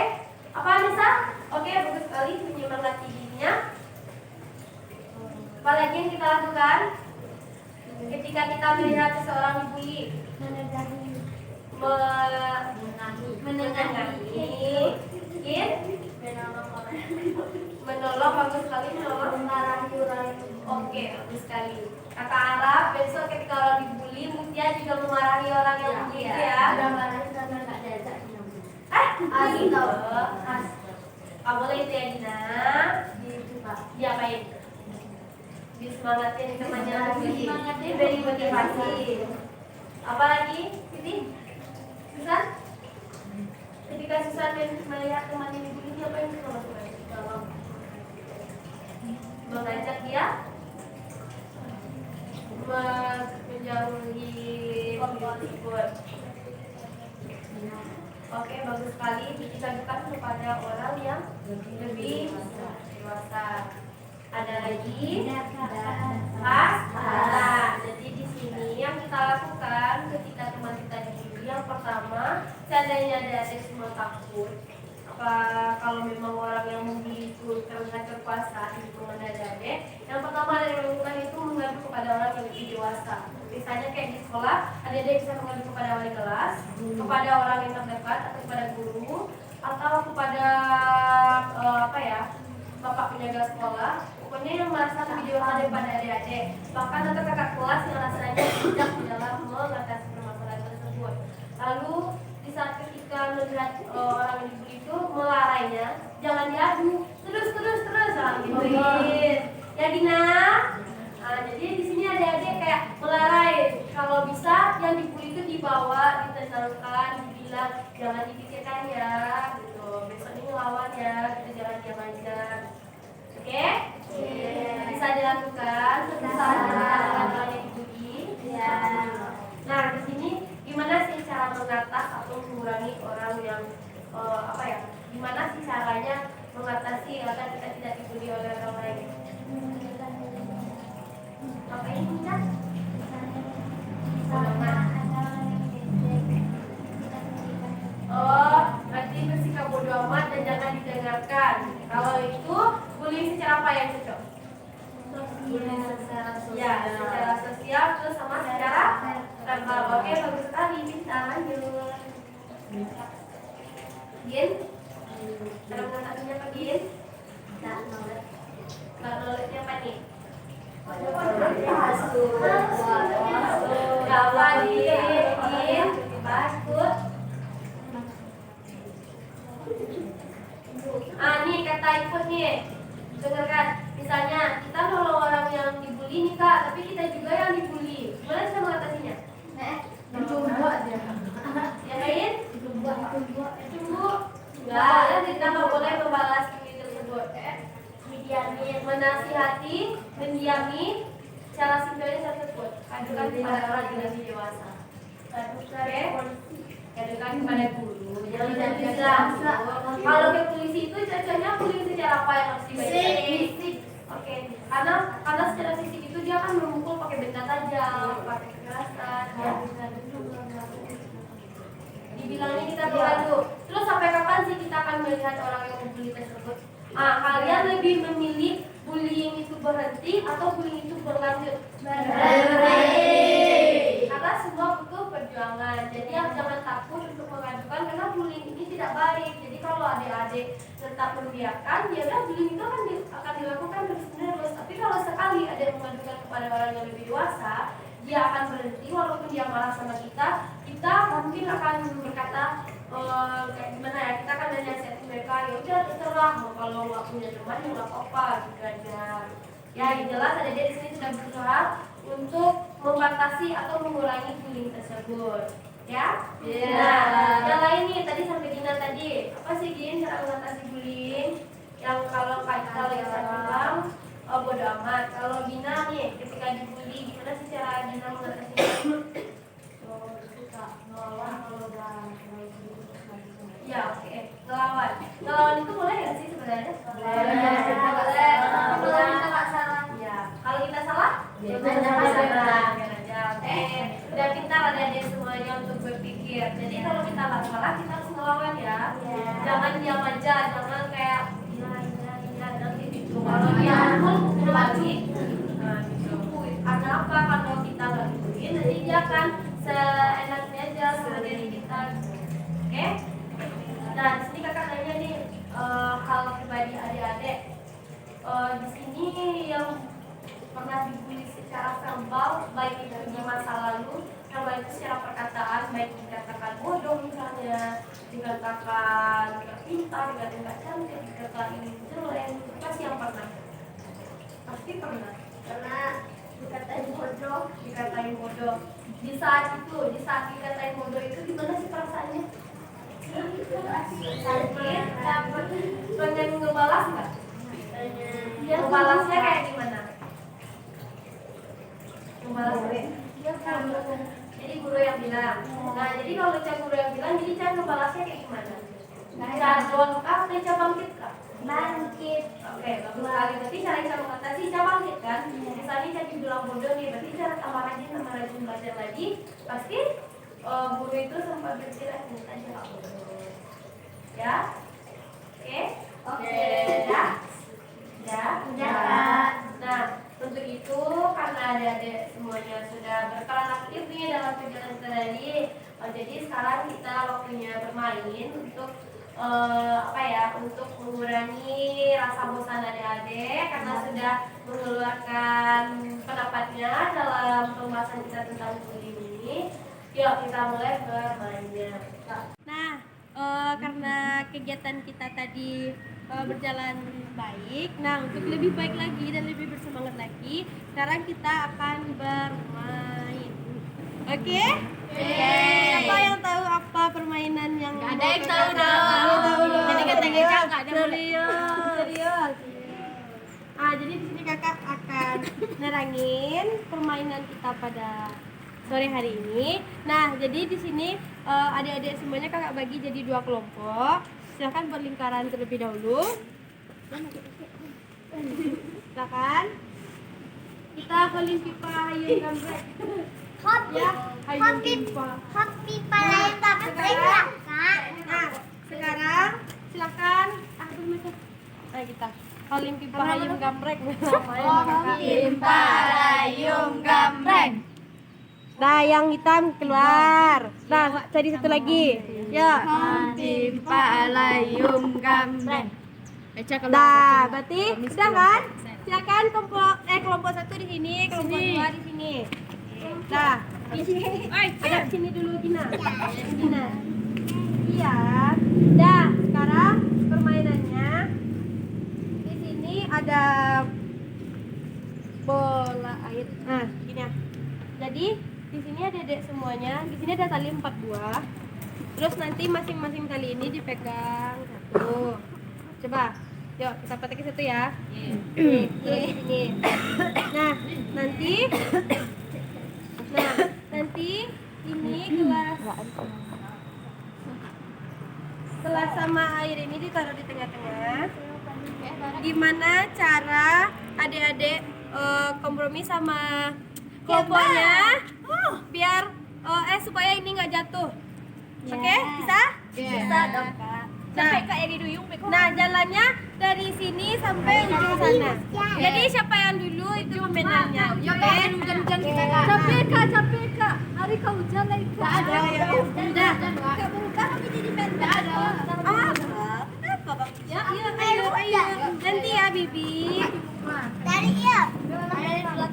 Apa Nisa? Oke, bagus sekali menyemangati dirinya. Apalagi yang kita lakukan ketika ketika kita melihat seseorang dibully? Menengahi. Menolong, bagus sekali menolong. Oke, bagus sekali. Kata Arab, besok ketika orang dibully, Mutia juga memarahi orang yang begitu ya. Kamu boleh itu ya Dina. Diapain? Disemangatin temannya lagi. Diberi motivasi. Apa lagi? Sini? Susan? Ketika Susan melihat temannya dibully, dia apa yang bisa lakukan? Mengajak dia menjauhi tersebut. Oke, bagus sekali. Ditujukan kepada orang yang lebih dewasa. Ada lagi pas. Jadi di sini yang kita lakukan ketika teman kita dibully, yang pertama, seandainya ada semua takut. Kalau memang orang yang membuli itu terlihat berkuasa di lingkungan adik-adik, yang pertama dari lakukan itu mengadu kepada orang yang lebih dewasa. Misalnya kayak di sekolah, adik-adik bisa mengadu kepada wali kelas, kepada orang yang terdekat, atau kepada guru, atau kepada bapak penjaga sekolah. Pokoknya yang merasa lebih dewasa daripada adik-adik, bahkan atau kakak kelas yang rasanya bijak di dalam mengatasi permasalahan tersebut. Lalu di saat ketika melihat orang yang dibully itu melarainya, jangan diadu, terus jangan gituin. Ya Dina. Jadi di sini adik-adik kayak melarai. Kalau bisa yang dibully itu dibawa, ditenangkan, dibilang jangan dipikirkan ya, gitu. Besok ini ngelawan ya, kita jangan diam aja. Oke? Bisa dilakukan saat orang yang dibully. Ya. Nah di sini gimana sih cara mengatasi atau mengurangi orang yang gimana sih caranya mengatasi agar kita tidak dibully oleh orang lain? Apa ini kita? Berarti bersikap bodoh amat dan jangan didengarkan. Kalau itu bullying secara apa yang cocok? Bullying secara sosial, terus sama secara verbal. Oke, bagus sekali. Bisa lanjut. Gin? Cara mengatasinya apa Gin? Knowledge-nya apa nih? Apa Gin? Takut. Nih kata ikut nih. Dengarkan. Misalnya kita nolong orang yang dibully nih Kak, tapi kita juga yang dibully. Gimana cara mengatasinya? Mencoba aja. Ya lain? Tunggu. Enggak, kita nggak boleh membalas tweet tersebut. Mendiami, menasihati, mendiami, cara simpelnya tersebut. Adukan kepada orang yang lebih dewasa. Adukan kepada guru. Jangan bilang. Kalau ke polisi itu cocoknya polisi secara apa yang harus dibayar? Fisik. Oke. Karena secara fisik itu dia akan memukul pakai benda tajam, pakai kekerasan. Ya. Dibilangnya kita beradu. Terus sampai kapan sih kita akan melihat orang yang membuli tersebut? Kalian lebih memilih bullying itu berhenti atau bullying itu berlanjut? Berhenti. Karena semua butuh perjuangan. Jadi jangan takut untuk mengadukan karena bullying ini tidak baik. Jadi kalau adik-adik tetap membiarkan, ya udah bullying itu akan dilakukan terus-menerus. Tapi kalau sekali ada yang mengadukan kepada orang yang lebih dewasa, dia akan berhenti walaupun dia marah sama kita mungkin akan berkata kayak gimana ya, kita akan nasihatin mereka, ya udah terserah, kalau nggak punya teman ya nggak apa-apa gitu aja. Ya yang jelas ada dia di sini sudah berusaha untuk membatasi atau mengurangi bullying tersebut. Ya. Nah, yang lain nih tadi sampai Dina tadi apa sih Gin cara mengatasi bullying? Yang kalau yang saya bilang bodo amat. Kalau Dina nih ketika dibully gimana sih cara Dina mengatasinya? Ngelawan kalau udah ya oke. Ngelawan itu boleh nggak sih sebenarnya? Boleh. Kalau kita nggak salah ya. Kalau kita salah salah aja. Oke. Udah pintar adik-adik semuanya untuk berpikir. Jadi kalau kita nggak salah kita harus ngelawan ya. Jangan diam aja, jangan kayak nanti gitu. Kalau dia pukul lagi, nah gitu. Karena apa? Kalau kita nggak silakan seenaknya aja sama diri kita. Oke? Nah, di sini kakak nanya nih hal pribadi adik-adik. Di sini yang pernah dibully secara verbal, baik itu di masa lalu, yang baik itu secara perkataan, baik dikatakan bodoh misalnya, dikatakan nggak pintar, dikatakan nggak cantik, dikatakan jelek, pasti yang pernah. Pasti pernah. Karena dikatain bodoh. Di saat dikatain bodoh itu gimana sih perasaannya? Sakit, dapat pengen ngebalas nggak? Ngebalasnya kayak gimana? Jadi guru yang bilang. Nah, jadi kalau guru yang bilang, jadi cara ngebalasnya kayak gimana? Cara doang kah atau cara bangkit kah? Bangkit. Oke, bagus sekali. Berarti cara cara mengatasi cara bangkit kan? Misalnya jadi bilang bodoh nih, berarti cara tambah rajin belajar lagi. Pasti guru itu sempat berpikir minta aja bodoh. Ya? Oke? Ya? Nah, untuk itu karena adik-adik semuanya sudah berperan aktif nih dalam kegiatan kita tadi, jadi sekarang kita waktunya bermain untuk untuk mengurangi rasa bosan adik-adik karena sudah mengeluarkan pendapatnya dalam pembahasan kita tentang bullying ini. Yuk kita mulai bermainnya. Nah, karena kegiatan kita tadi berjalan baik. Nah, untuk lebih baik lagi dan lebih bersemangat lagi, sekarang kita akan bermain. Oke? Siapa yang tahu apa permainan yang Gak ada yang tahu dong. Jadi katanya Kak gak ada serius. Jadi di sini kakak akan nerangin permainan kita pada sore hari ini. Nah, jadi di sini adik-adik semuanya kakak bagi jadi 2 kelompok. Silakan berlingkaran terlebih dahulu. Silakan. Kita paling pipa hayung gambrek. Ya, hayung pipa. Palayan tapi Kak. Nah, sekarang silakan Nah, kita paling pipa hayung gambrek. Pipa layung gambreng. Nah, yang hitam keluar. Nah, jadi satu lagi. Ya. Pipa layung gambreng. Nah, berarti sudah kan? Silakan kelompok 1 di sini, kelompok 2 di sini. Nah, di sini. Ada sini dulu Gina. Gina. Iya. Dah, sekarang permainannya di sini ada bola air. Nah, gini ya. Jadi di sini ada adik semuanya. Di sini ada tali 4 buah. Terus nanti masing-masing tali ini dipegang satu. Coba, yuk kita petik satu ya. Nih, ini. Nah, nanti ini gelas sama air ini ditaruh di tengah-tengah. Gimana cara adik-adik kompromi sama kelompoknya biar supaya ini nggak jatuh. Oke, bisa? Bisa dong, Kak. Nah, jalannya dari sini sampai ujung sana. Jadi siapa yang dulu itu pemainannya. Oke? Capek Kak. Hari kau hujan lagi Kak. Udah. Kak berubah tapi jadi pendek. Kenapa, Bang? Ya, ayo. Nanti ya, Bibi. Dari iya. Main apa?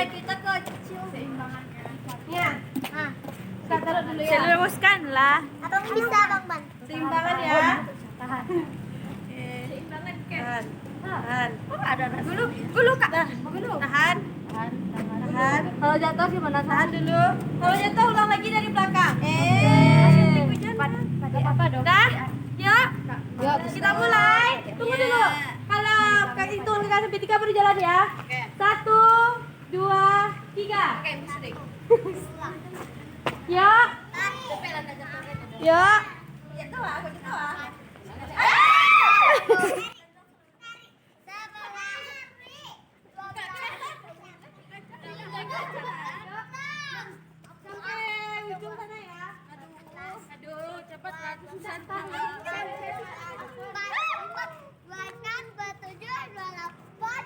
Kita kecil seimbangannya. Ya. Kita taruh dulu ya. Seluruskan lah. Atau bisa Bang Ban? Seimbangan ya. Tahan. Seimbangan kan. Tahan. Ada Dulu Kak. Tahan. Kalau jatuh gimana? Tahan dulu. Kalau jatuh ulang lagi dari belakang. Apa dong? Dah. Yuk. Kita mulai. Tunggu dulu. Kalau Kak hitung sampai 3 baru jalan ya. 1, 2, 3. Yuk. Yuk. Sampai ujung sana ya. Aduh, cepat ratusan tangan. 26, 27, 28,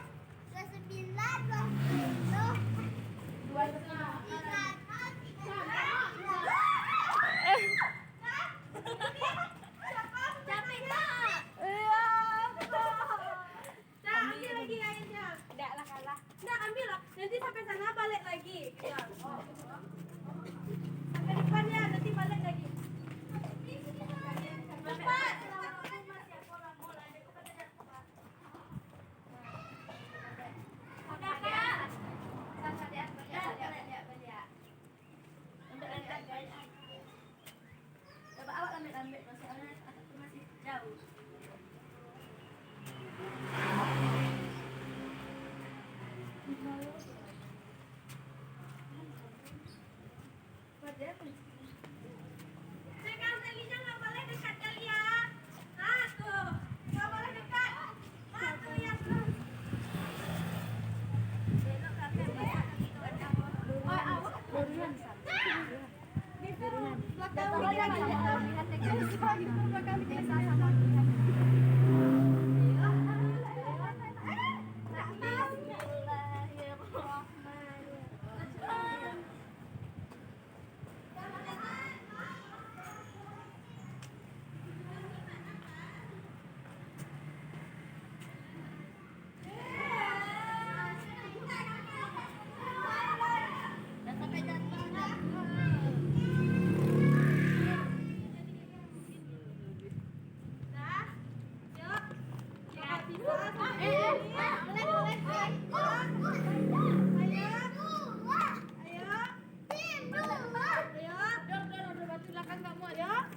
Batu belakang kamu ada.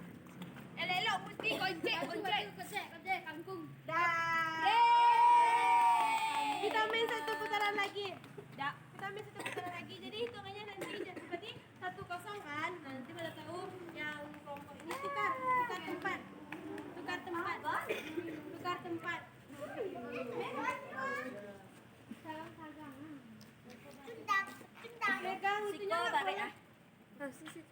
Elok mesti kocek kangkung. Dah. Kita main satu putaran lagi. Kita main satu putaran lagi. Jadi hitungannya nanti berarti 1-0 kan. Nanti pada tahu yang kelompok ini tukar tempat. Tukar tempat. Pegang itunya enggak boleh.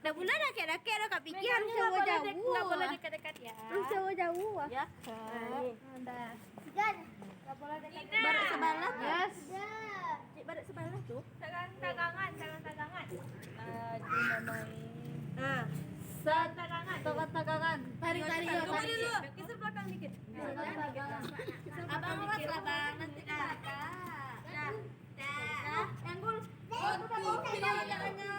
Dah bulan dah dah kak fikir harus Megangnya jauh-jauh. enggak boleh dekat-dekat ya. Harus jauh-jauh. Ya. Dah. Enggak boleh dekat. Baru sebelah. Yes. Cik barat sebelah tu. Jangan tagangan. Nah, Tagangan. tagangan. Tarik. Tunggu dulu. Kisah belakang dikit. Abang awas lah bang, nanti kakak. Dah. Yang gol. Pilih jalannya.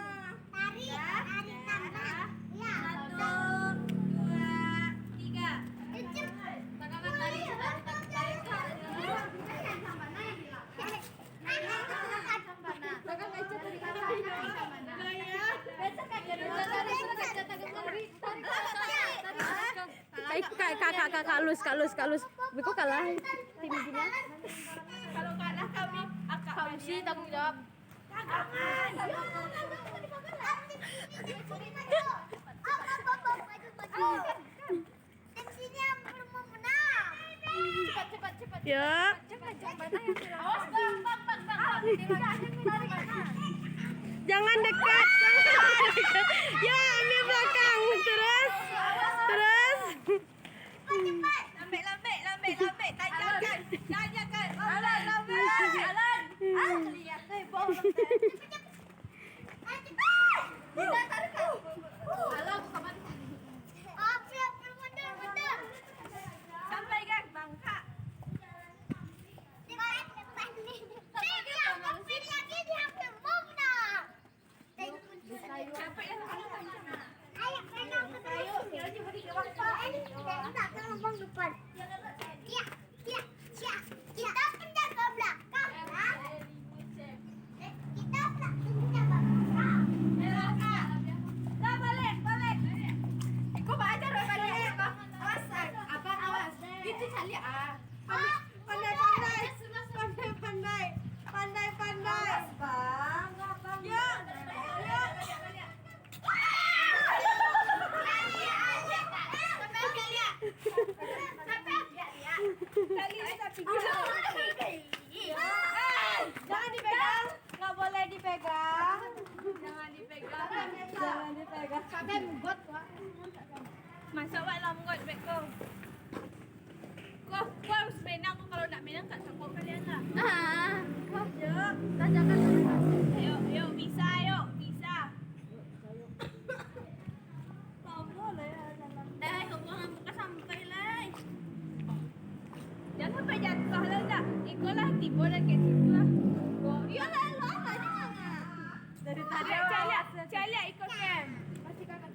Tarik tambah. Ya. 1, 2, 3. Tarik. Kak Lus. Biko kalah tim gini. Kalau kalah kami akak Kak Lucy tanggung jawab. tagangan. Cepat. Ya. Awas bang. Jangan dekat. Ya, ambil belakang. Terus. Lambat. Tanyakan. Alan. Lihat bohong. Sampai kan bangka. Sampai yang kamu sana. Kita penjaga belakang. Kita penjaga belakang. Dah balik. Ikut belajar balik. Awas. Itu cari Pandai. Bang. Ya. Jangan dipegang. Nggak boleh dipegang. Jangan dipegang. Sampai munggot kok. Masa wak lah munggot beg kau. Kau harus menang. Kalau nak menang tak sanggup kalian lah. Yuk, bisa. Jangan sampai jatuh lah dah. Ikutlah tiba dah kat situ lah. Dari tadi Calia ikut kan. Masih kakak.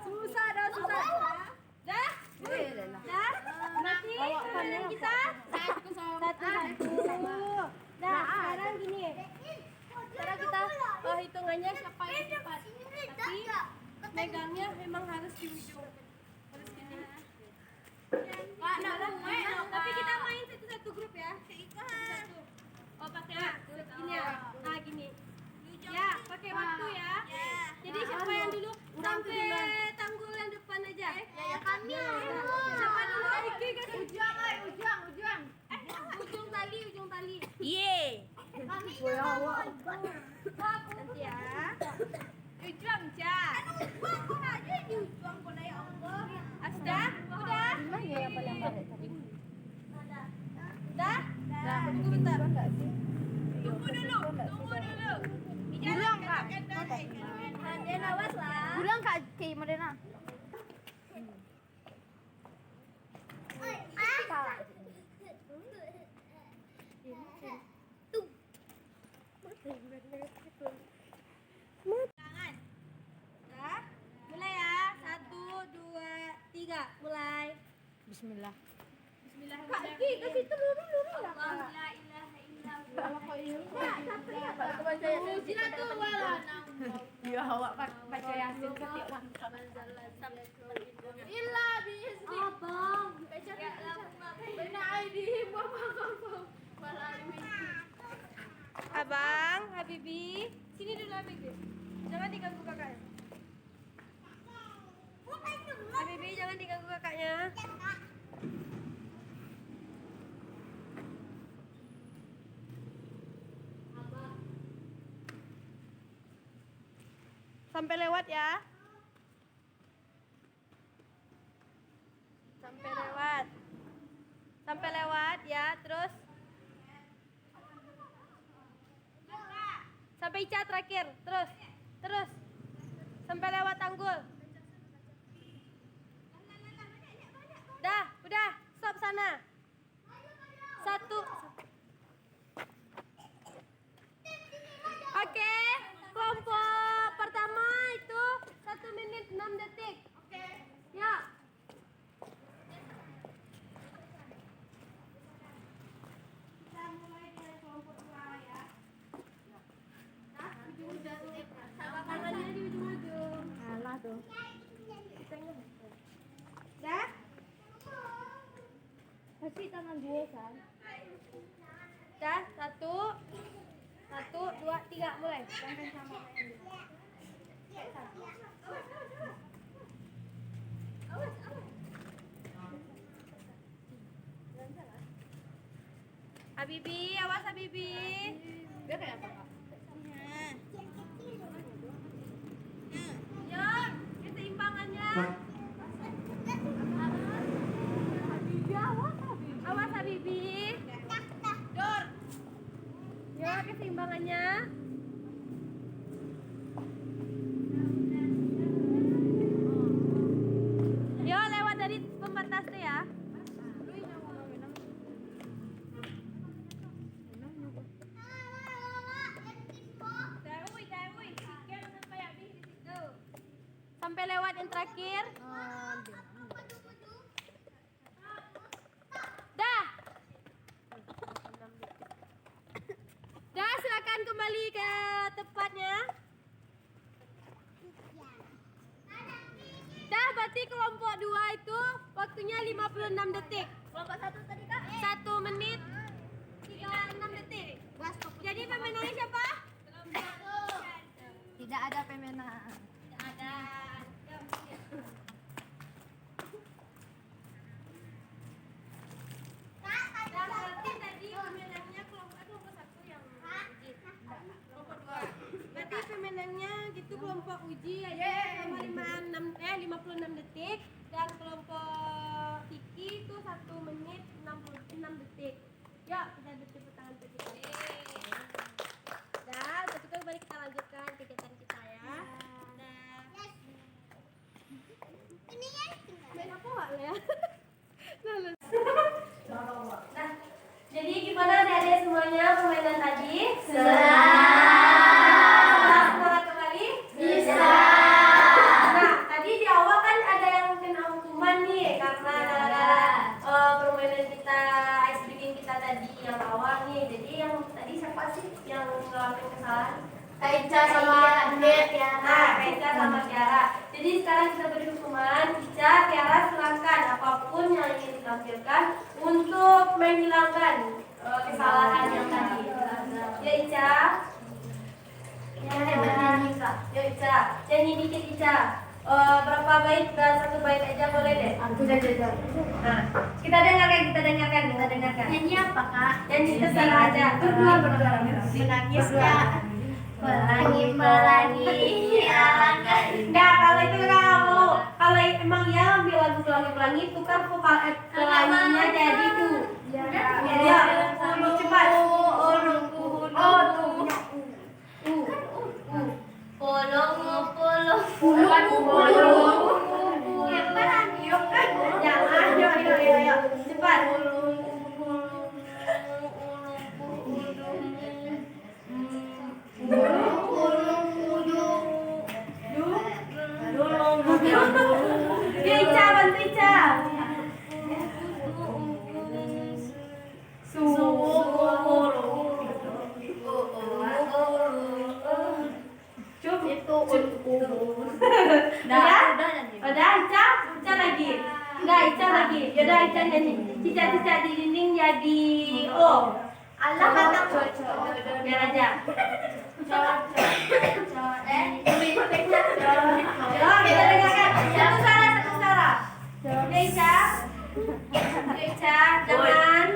Susah dah. Dah? Mati? Kita? Satu. Dah, sekarang gini. Sekarang kita hitungannya siapa yang cepat. Tapi megangnya memang harus di ujung. Harus gini. Tapi kita main satu grup ya. Satu. Oh, pakai gini ya. Nah, gini. Ya, pakai waktu ya. Jadi siapa yang dulu sampai tanggul yang depan aja. Ya kami. Siapa dulu? Ujung. Ujung tali. Ye. Nanti ya. Ujung ja. Asda? Udah? Dah? Tunggu bentar. Tunggu dulu. Bicara Kak. Dia awas lah. Bulan Kak Ki Modena. Tangan. Ya. Mulai ya. 1, 2, 3. Mulai. Bismillah. Bismillahirrahmanirrahim. Kak, ke situ dulu lah. Allah la ilaha illallah. Ya awak baca Yasin setiap langkah. Illa biizni. Abang. Baina aidihim wa ma khalfahum. Wala Abang, Habibi. Sini dulu Habibi. Jangan diganggu kakaknya. Habibi, jangan diganggu kakaknya. Sampai lewat ya. Sampai lewat. Sampai lewat ya, terus sampai Ica terakhir, terus. Terus. Sampai lewat Tanggul. Dah, udah, stop sana. 1. Oke, kelompok pertama itu 1 menit 6 detik. Oke. Ya. Kita mulai dari kelompok 2 ya. Nah, ujung-ujung. Tangannya di ujung-ujung. Alah tuh. Dah? Kasih tangan dua kan. Dah, 1, 2, 3, mulai. Habibi, awas Habibi. Dia kayak apa, Kak? Ya, keseimbangannya. Awas Habibi. Dor. Ya, keseimbangannya. Yo, lewat dari pembatas tuh ya. Sampai lewat yang terakhir. Dah. Dah, silakan kembali ke tempatnya. Dah, berarti kelompok 2 itu waktunya 56 detik. Kelompok 1 tadi, Kak. 1 menit 36 detik. Jadi pemenangnya siapa? Tidak ada pemenang. Tidak ada. Nah, berarti tadi pemenangnya kelompok 1 yang uji. Kelompok 2. Berarti pemenangnya gitu kelompok uji aja sama 56 detik dan kelompok Kiki itu 1 menit 66 detik. Yuk, kita bertepuk tangan untuk kita. Dan betul kembali kita lanjutkan kegiatan kita ya. Nah, Ini ya. main apa Wak, ya? Nah, jadi gimana adik-adik semuanya permainan tadi? Semangat kembali? Bisa. Nah, tadi di awal kan ada yang kena hukuman nih karena permainan kita, ice breaking kita tadi yang awal nih. Jadi yang tadi siapa sih yang ngelakuin kesalahan? Kaica sama Adit ya. Nah, Kaica sama Tiara. Jadi sekarang kita beri hukuman. Ica, Tiara silakan apapun yang ingin ditampilkan untuk menghilangkan kesalahan yang tadi. Ya Ica. Yang hebat nyanyi, Kak. Ya Ica, nyanyi dikit Ica. Berapa bait dan 1 bait aja boleh deh. Aku udah jajan. Nah, kita dengarkan. Nyanyi apa, Kak? Nyanyi terserah aja. Berdua. Menangis, Kak. Pelangi, alangkah Enggak, kalau itu kamu. Kalau emang ya ambil lagu pelangi-pelangi, tukar vokal pelanginya jadi U. Ya, cepat. Oh, tuh punya U. Jangan, yuk. Cepat. itu un. Udah Udah? nyanyi. Udah, Ica lagi. Enggak, Ica lagi. Yaudah, Ica nyanyi. Cica di dinding jadi O. Allah kata Biar aja. Kita dengarkan. Satu suara. Ya, Ica. Ya, Ica. Jangan.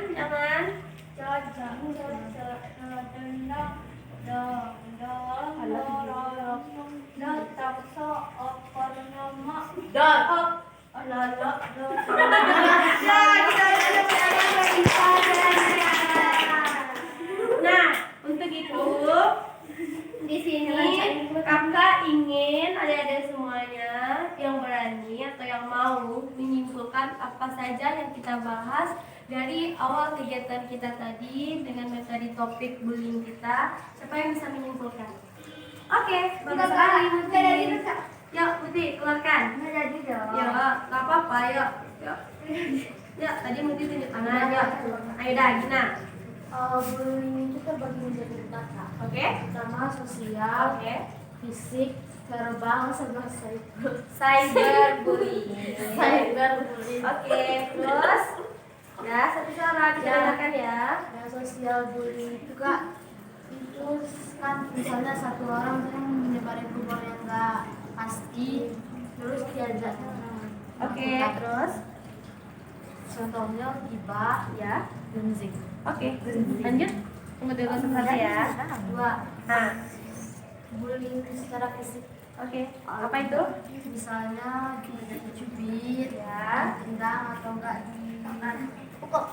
Nah, untuk itu di sini kakak ingin adik-adik semuanya yang berani atau yang mau menyimpulkan apa saja yang kita bahas dari awal kegiatan kita tadi dengan metode topik bullying kita. Siapa yang bisa menyimpulkan? Oke, bagus sekali Muti. Yuk, Muti, keluarkan. Ya, nggak apa-apa, yuk. Ya, tadi Muti tunjuk tangan, yuk. Ayo dah, Gina. Bullying itu terbagi menjadi 4, Kak. Oke? Pertama sosial, Oke. fisik, verbal, sama Cyberbullying. cyberbullying. Oke, terus ya satu suara kita dengarkan ya. Yang sosial bullying itu, Kak, itu kan misalnya satu orang yang menyebarin rumor yang nggak pasti, terus diajak Oke, terus contohnya gibah, ya. gunjing. Oke, lanjut. Tunggu dulu sebentar ya. 2. Nah, Bullying secara fisik, oke. Apa itu? misalnya dicubit, Ya. tendang atau enggak dipukul.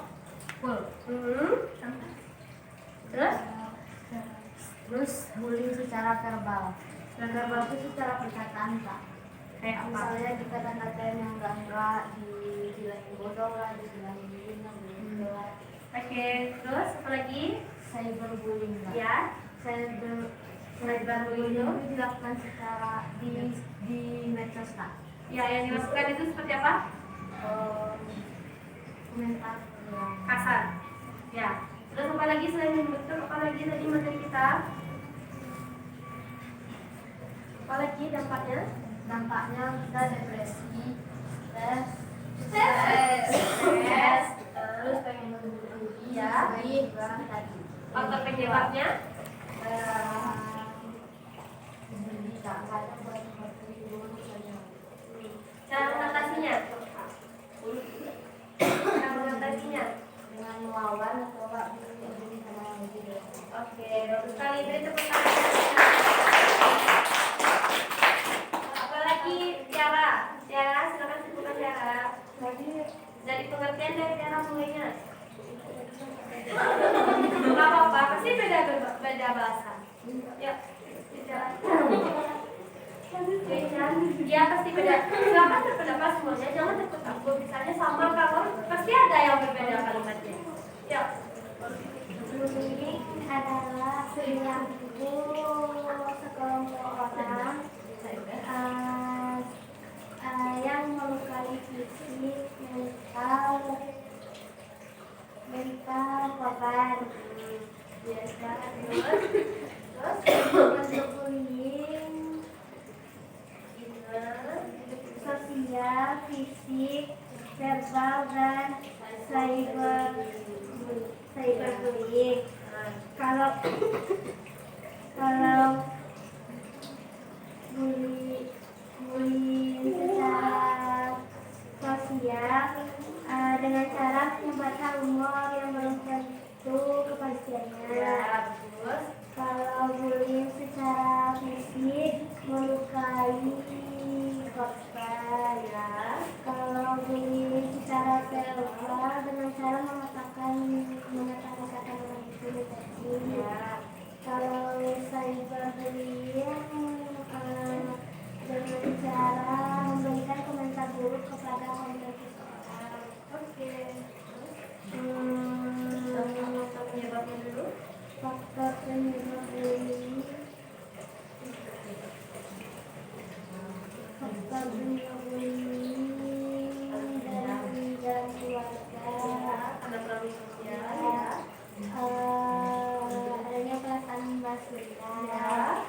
Terus? Terus bullying secara verbal. Dan verbal itu secara perkataan, Pak. Kayak apa? Misalnya dikata-katain yang enggak, dibilangin bodoh lah, dibilangin ini, Oke, terus apa lagi? cyberbullying, Pak. Ya. Cyberbullying itu dilakukan secara di medsos, Pak. Ya, yang dilakukan itu seperti apa? Komentar yang Kasar. Ya. Terus apa lagi selain bentuk? Apa lagi tadi materi kita? Apa lagi dampaknya? dampaknya kita depresi, stres, terus pengen bunuh diri, Ya. sedih, tadi. Faktor penyebabnya? Cara mengatasinya? Cara mengatasinya? Dengan melawan atau enggak bunuh diri sama yang lebih. Oke, bagus sekali. Beri tepuk tangan. Apalagi Tiara, silakan sebutkan Tiara. Dari pengertian dari Tiara mulainya. Nggak apa-apa, pasti beda bahasa. Ya, Tiara. Dia pasti beda. Silakan berpendapat semuanya, jangan takut takut. Misalnya sama kalau pasti ada yang berbeda kalimatnya. Ya. Bullying adalah perilaku sekelompok orang yang melukai fisik, mental korban. Biasa. Terus Bentuk bullying sosial, fisik, verbal, dan cyberbullying. Kalau bullying secara sosial dengan cara menyebarkan rumor yang belum tentu kepastiannya. ya, bagus. Kalau bullying secara fisik melukai korban, Ya. kalau bullying secara verbal dengan cara mengatakan kata orang itu negatif. Ya. Kalau cyberbullying dengan cara memberikan komentar buruk kepada konten seseorang. Oke. Faktor penyebabnya dulu. Faktor penyebab bullying dari keluarga, Ada problem sosial. Ya. adanya perasaan balas dendam, Ya.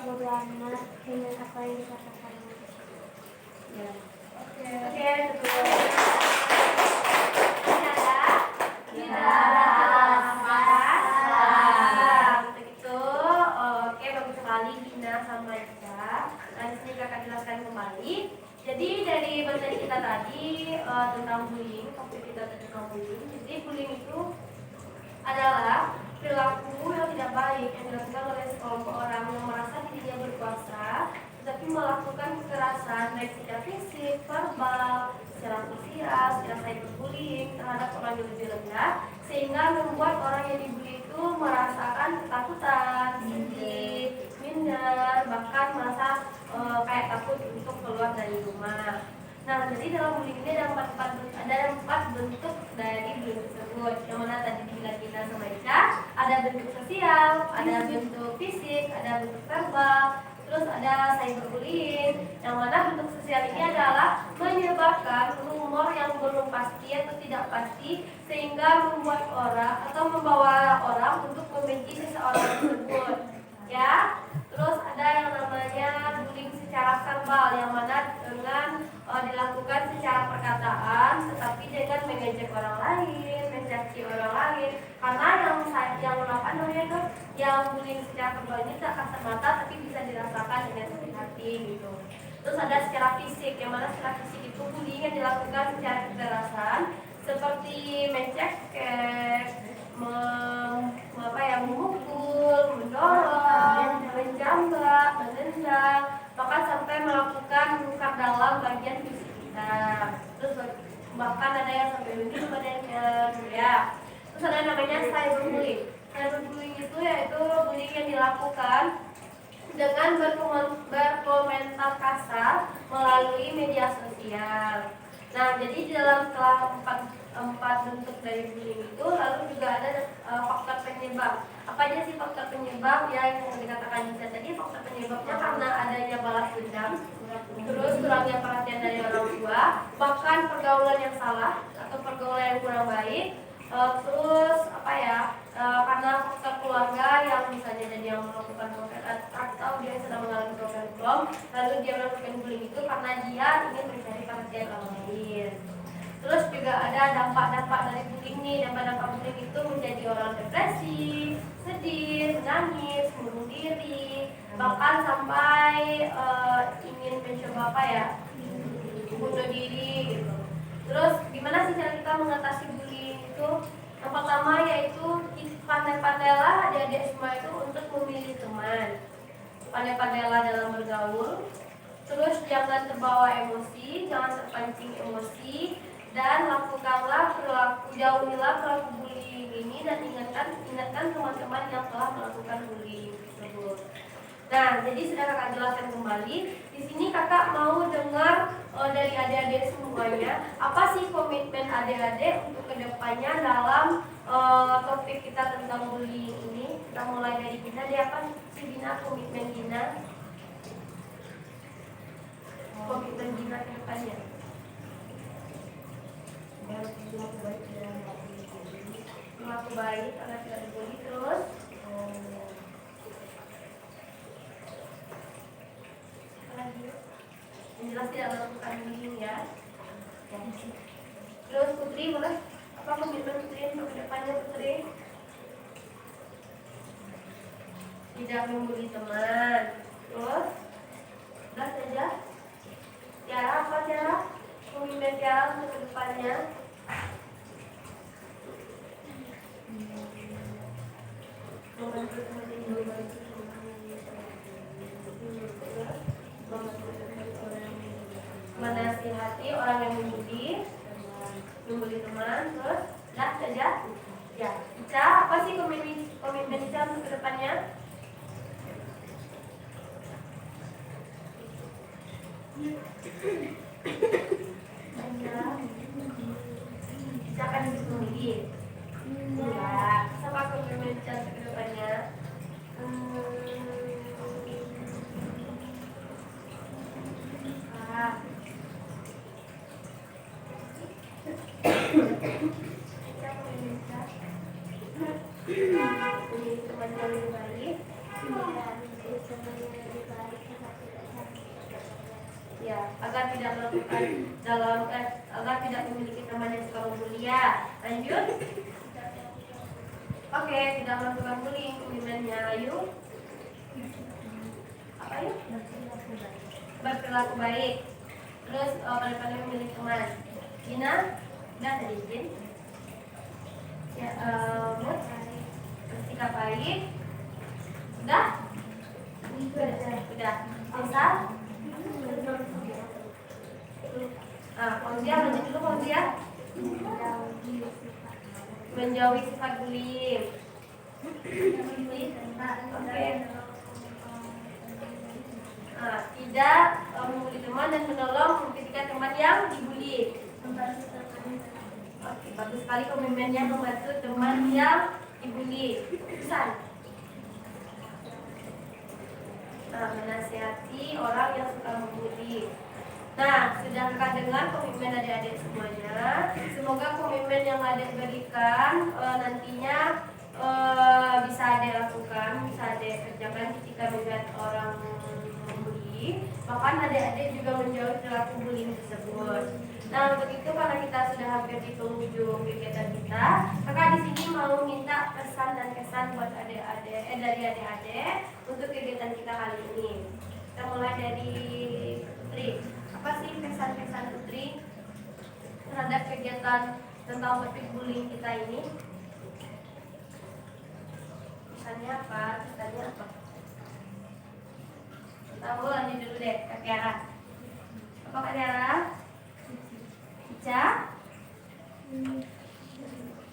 bodo amat dengan apa yang dikatakan manusia. Ya. Oke, betul. Tidak ada masalah. Untuk itu, oke, bagus sekali Gina sama Ica. Nah, di sini kakak jelaskan kembali. Jadi dari materi kita tadi tentang bullying, topik kita tentang bullying. Jadi bullying itu adalah perilaku yang tidak baik yang dilakukan oleh sekelompok orang yang merasa dirinya berkuasa, tetapi melakukan kekerasan baik secara fisik, verbal, secara sosial, secara cyberbullying terhadap orang yang lebih rendah, sehingga membuat orang yang dibully itu merasakan ketakutan, sedih, minder, bahkan merasa kayak takut untuk keluar dari rumah. Nah, jadi dalam bullying ini ada empat bentuk dari bullying tersebut. Yang mana tadi dibilang kita sama Ica, ada bentuk sosial, ada bentuk fisik, ada bentuk verbal, terus ada cyberbullying. Yang mana bentuk sosial ini adalah menyebabkan rumor yang belum pasti atau tidak pasti sehingga membuat orang atau membawa orang untuk membenci seseorang tersebut. Ya. Terus ada yang namanya bullying secara verbal, yang mana dengan dilakukan secara perkataan, tetapi dengan mengejek orang lain, mencaci orang lain. Karena yang apa namanya itu, yang bullying secara verbal ini tak kasat mata, tapi bisa dirasakan dengan hati gitu. Terus ada secara fisik, yang mana secara fisik itu bullying yang dilakukan secara kekerasan, seperti mencekek, memukul, mendorong, menjambak, menendang, bahkan sampai melakukan luka dalam bagian fisik kita. Terus bahkan ada yang sampai membunuh badannya, ya. Terus ada yang namanya cyberbullying. Cyberbullying itu yaitu bullying yang dilakukan dengan berkomentar kasar melalui media sosial. Nah, jadi di dalam kelas empat bentuk dari bullying itu, lalu juga ada faktor penyebab. Apa aja sih faktor penyebab yang dikatakan Ica tadi? Faktor penyebabnya karena adanya balas dendam, terus kurangnya perhatian dari orang tua, bahkan pergaulan yang salah atau pergaulan yang kurang baik, terus karena faktor keluarga yang misalnya jadi yang melakukan program atau dia sedang mengalami program belum, lalu dia melakukan bullying itu karena dia ingin mencari perhatian orang lain. Terus juga ada dampak-dampak dari bullying nih. Dampak-dampak bullying itu menjadi orang depresi, sedih, menangis, bunuh diri, bahkan sampai ingin mencoba bunuh diri gitu. Terus gimana sih cara kita mengatasi bullying itu? Yang pertama yaitu pandai-pandailah adik-adik semua itu untuk memilih teman. Pandai-pandailah dalam bergaul. Terus jangan terbawa emosi, jangan terpancing emosi, dan lakukanlah jauhilah perilaku bullying ini dan ingatkan teman-teman yang telah melakukan bullying tersebut. Nah, jadi sudah kakak jelaskan kembali. Di sini kakak mau dengar dari adik-adik semuanya, apa sih komitmen adik-adik untuk kedepannya dalam topik kita tentang bullying ini. Kita mulai dari Gina. Dia apa sih Gina, komitmen Gina? Komitmen Gina kedepannya. Berlaku baik karena tidak dibully. Terus yang jelas tidak melakukan bullying ya. Terus Putri boleh, apa komitmen Putri untuk kedepannya Putri? Tidak membuli teman. Terus udah saja. Tiara, apa Tiara? Komitmen Tiara untuk kedepannya? Menasihati orang yang membuli teman. Terus dah saja. Ya, Ica, apa sih komitmen Ica untuk kedepannya? Ica akan dibully. Ya, sama komitmen Ica untuk kedepannya. Teman yang lebih baik. Ya, agar tidak melakukan agar tidak memiliki teman yang suka membuli ya. Lanjut. Oke, tidak melakukan bullying komitmennya. Ayu. Apa yuk? Berperilaku baik. Terus pandai-pandai memilih teman. Gina, udah tadi izin. Ya, bersikap baik. Udah? Udah. Bisa? Fauzia, lanjut dulu Fauzia. Menjauhi sifat bullying. Oke. Tidak membuli teman dan menolong ketika teman yang dibully. Oke, bagus sekali komitmennya membantu teman yang dibully. Pesan. Menasihati orang yang suka membuli. Nah, sudah kakak dengar komitmen adik-adik semuanya. Semoga komitmen yang adik berikan nantinya bisa adik lakukan, bisa adik kerjakan ketika melihat orang membuli. Bahkan adik-adik juga menjauhi perilaku bullying tersebut. Nah, untuk itu karena kita sudah hampir di penghujung kegiatan kita, kakak di sini mau minta pesan dan kesan buat adik-adik dari adik-adik untuk kegiatan kita kali ini. Kita mulai dari Putri. Apa sih pesan-pesan Putri terhadap kegiatan tentang topik bullying kita ini? Pesannya apa? Pesannya apa? Tahu, lanjut dulu deh, Kak Tiara. Apa Kak Tiara? Ica?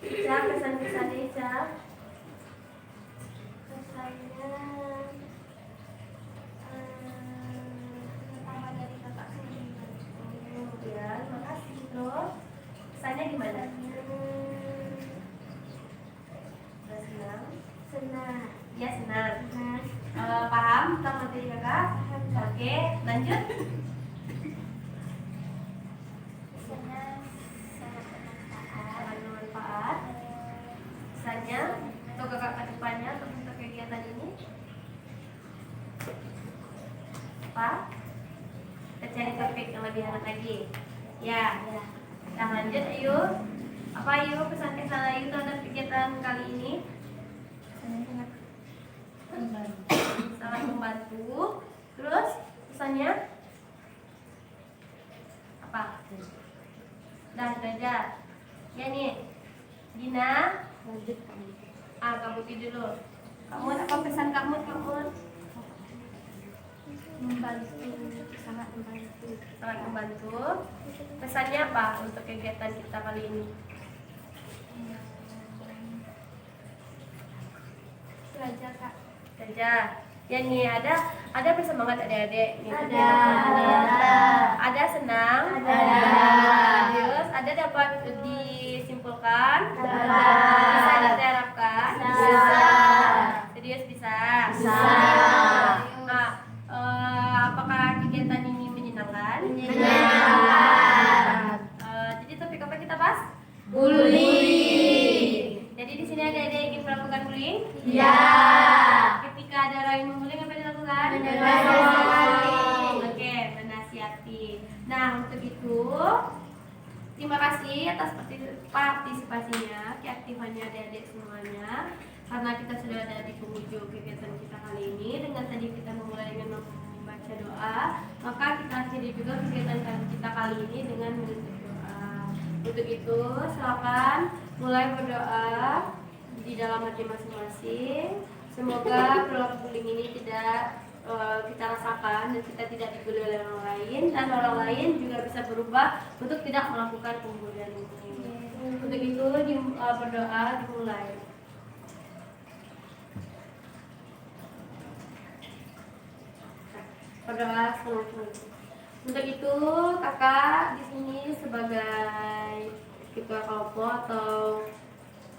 Ica, pesan-pesannya Ica? Pesannya pertama dari kakak sendiri. Ya, terima kasih. Terus pesannya gimana? Senang? Senang. Ya, senang. Paham tentang materi kakak? Oke, lanjut. Sangat bermanfaat. Pesannya untuk kakak ke depannya untuk kegiatan ini apa? Kita cari topik yang lebih hangat lagi. Ya. Nah, lanjut Ayu. Apa Ayu pesan-pesan Ayu terhadap kegiatan kali ini? Sangat membantu. Terus pesannya apa? Dah aja. Ya nih, Dina. Kamu dulu. Kamu apa pesan kamu? Membantu, sangat membantu. Sangat membantu. Pesannya apa untuk kegiatan kita kali ini? Belajar Kak. Belajar. Ya nih ada bersemangat adik-adik nih. Ada senang. Terus ada dapat disimpulkan. Bisa diterapkan. Serius bisa. Nah, apakah kegiatan ini menyenangkan? Jadi topik apa kita bahas? Bullying. Jadi di sini ada ingin melakukan bullying? Ya. Ketika ada orang yang membuli apa dilakukan? Menasihati. Oke, menasihati. Nah, untuk itu terima kasih atas partisipasinya, keaktifannya adik-adik semuanya. Karena kita sudah ada di penghujung kegiatan kita kali ini, dengan tadi kita memulai dengan membaca doa, maka kita akhiri juga kegiatan kita kali ini dengan menutup doa. Untuk itu, silakan mulai berdoa di dalam hati masing-masing. Semoga perilaku bullying ini tidak kita rasakan dan kita tidak dibully oleh orang lain, dan orang lain juga bisa berubah untuk tidak melakukan pembulian ini. Untuk itu berdoa dimulai. Berdoa selanjutnya. Untuk itu kakak di sini sebagai ketua kelompok atau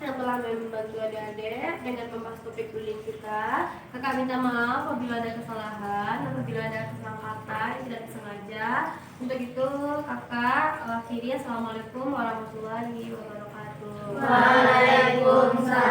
yang telah membantu adik-adik dengan membahas topik bullying kita. Kakak minta maaf apabila ada kesalahan, apabila ada kesalahan kata yang tidak disengaja. Untuk itu kakak akhiri. Assalamualaikum warahmatullahi wabarakatuh. Waalaikumsalam.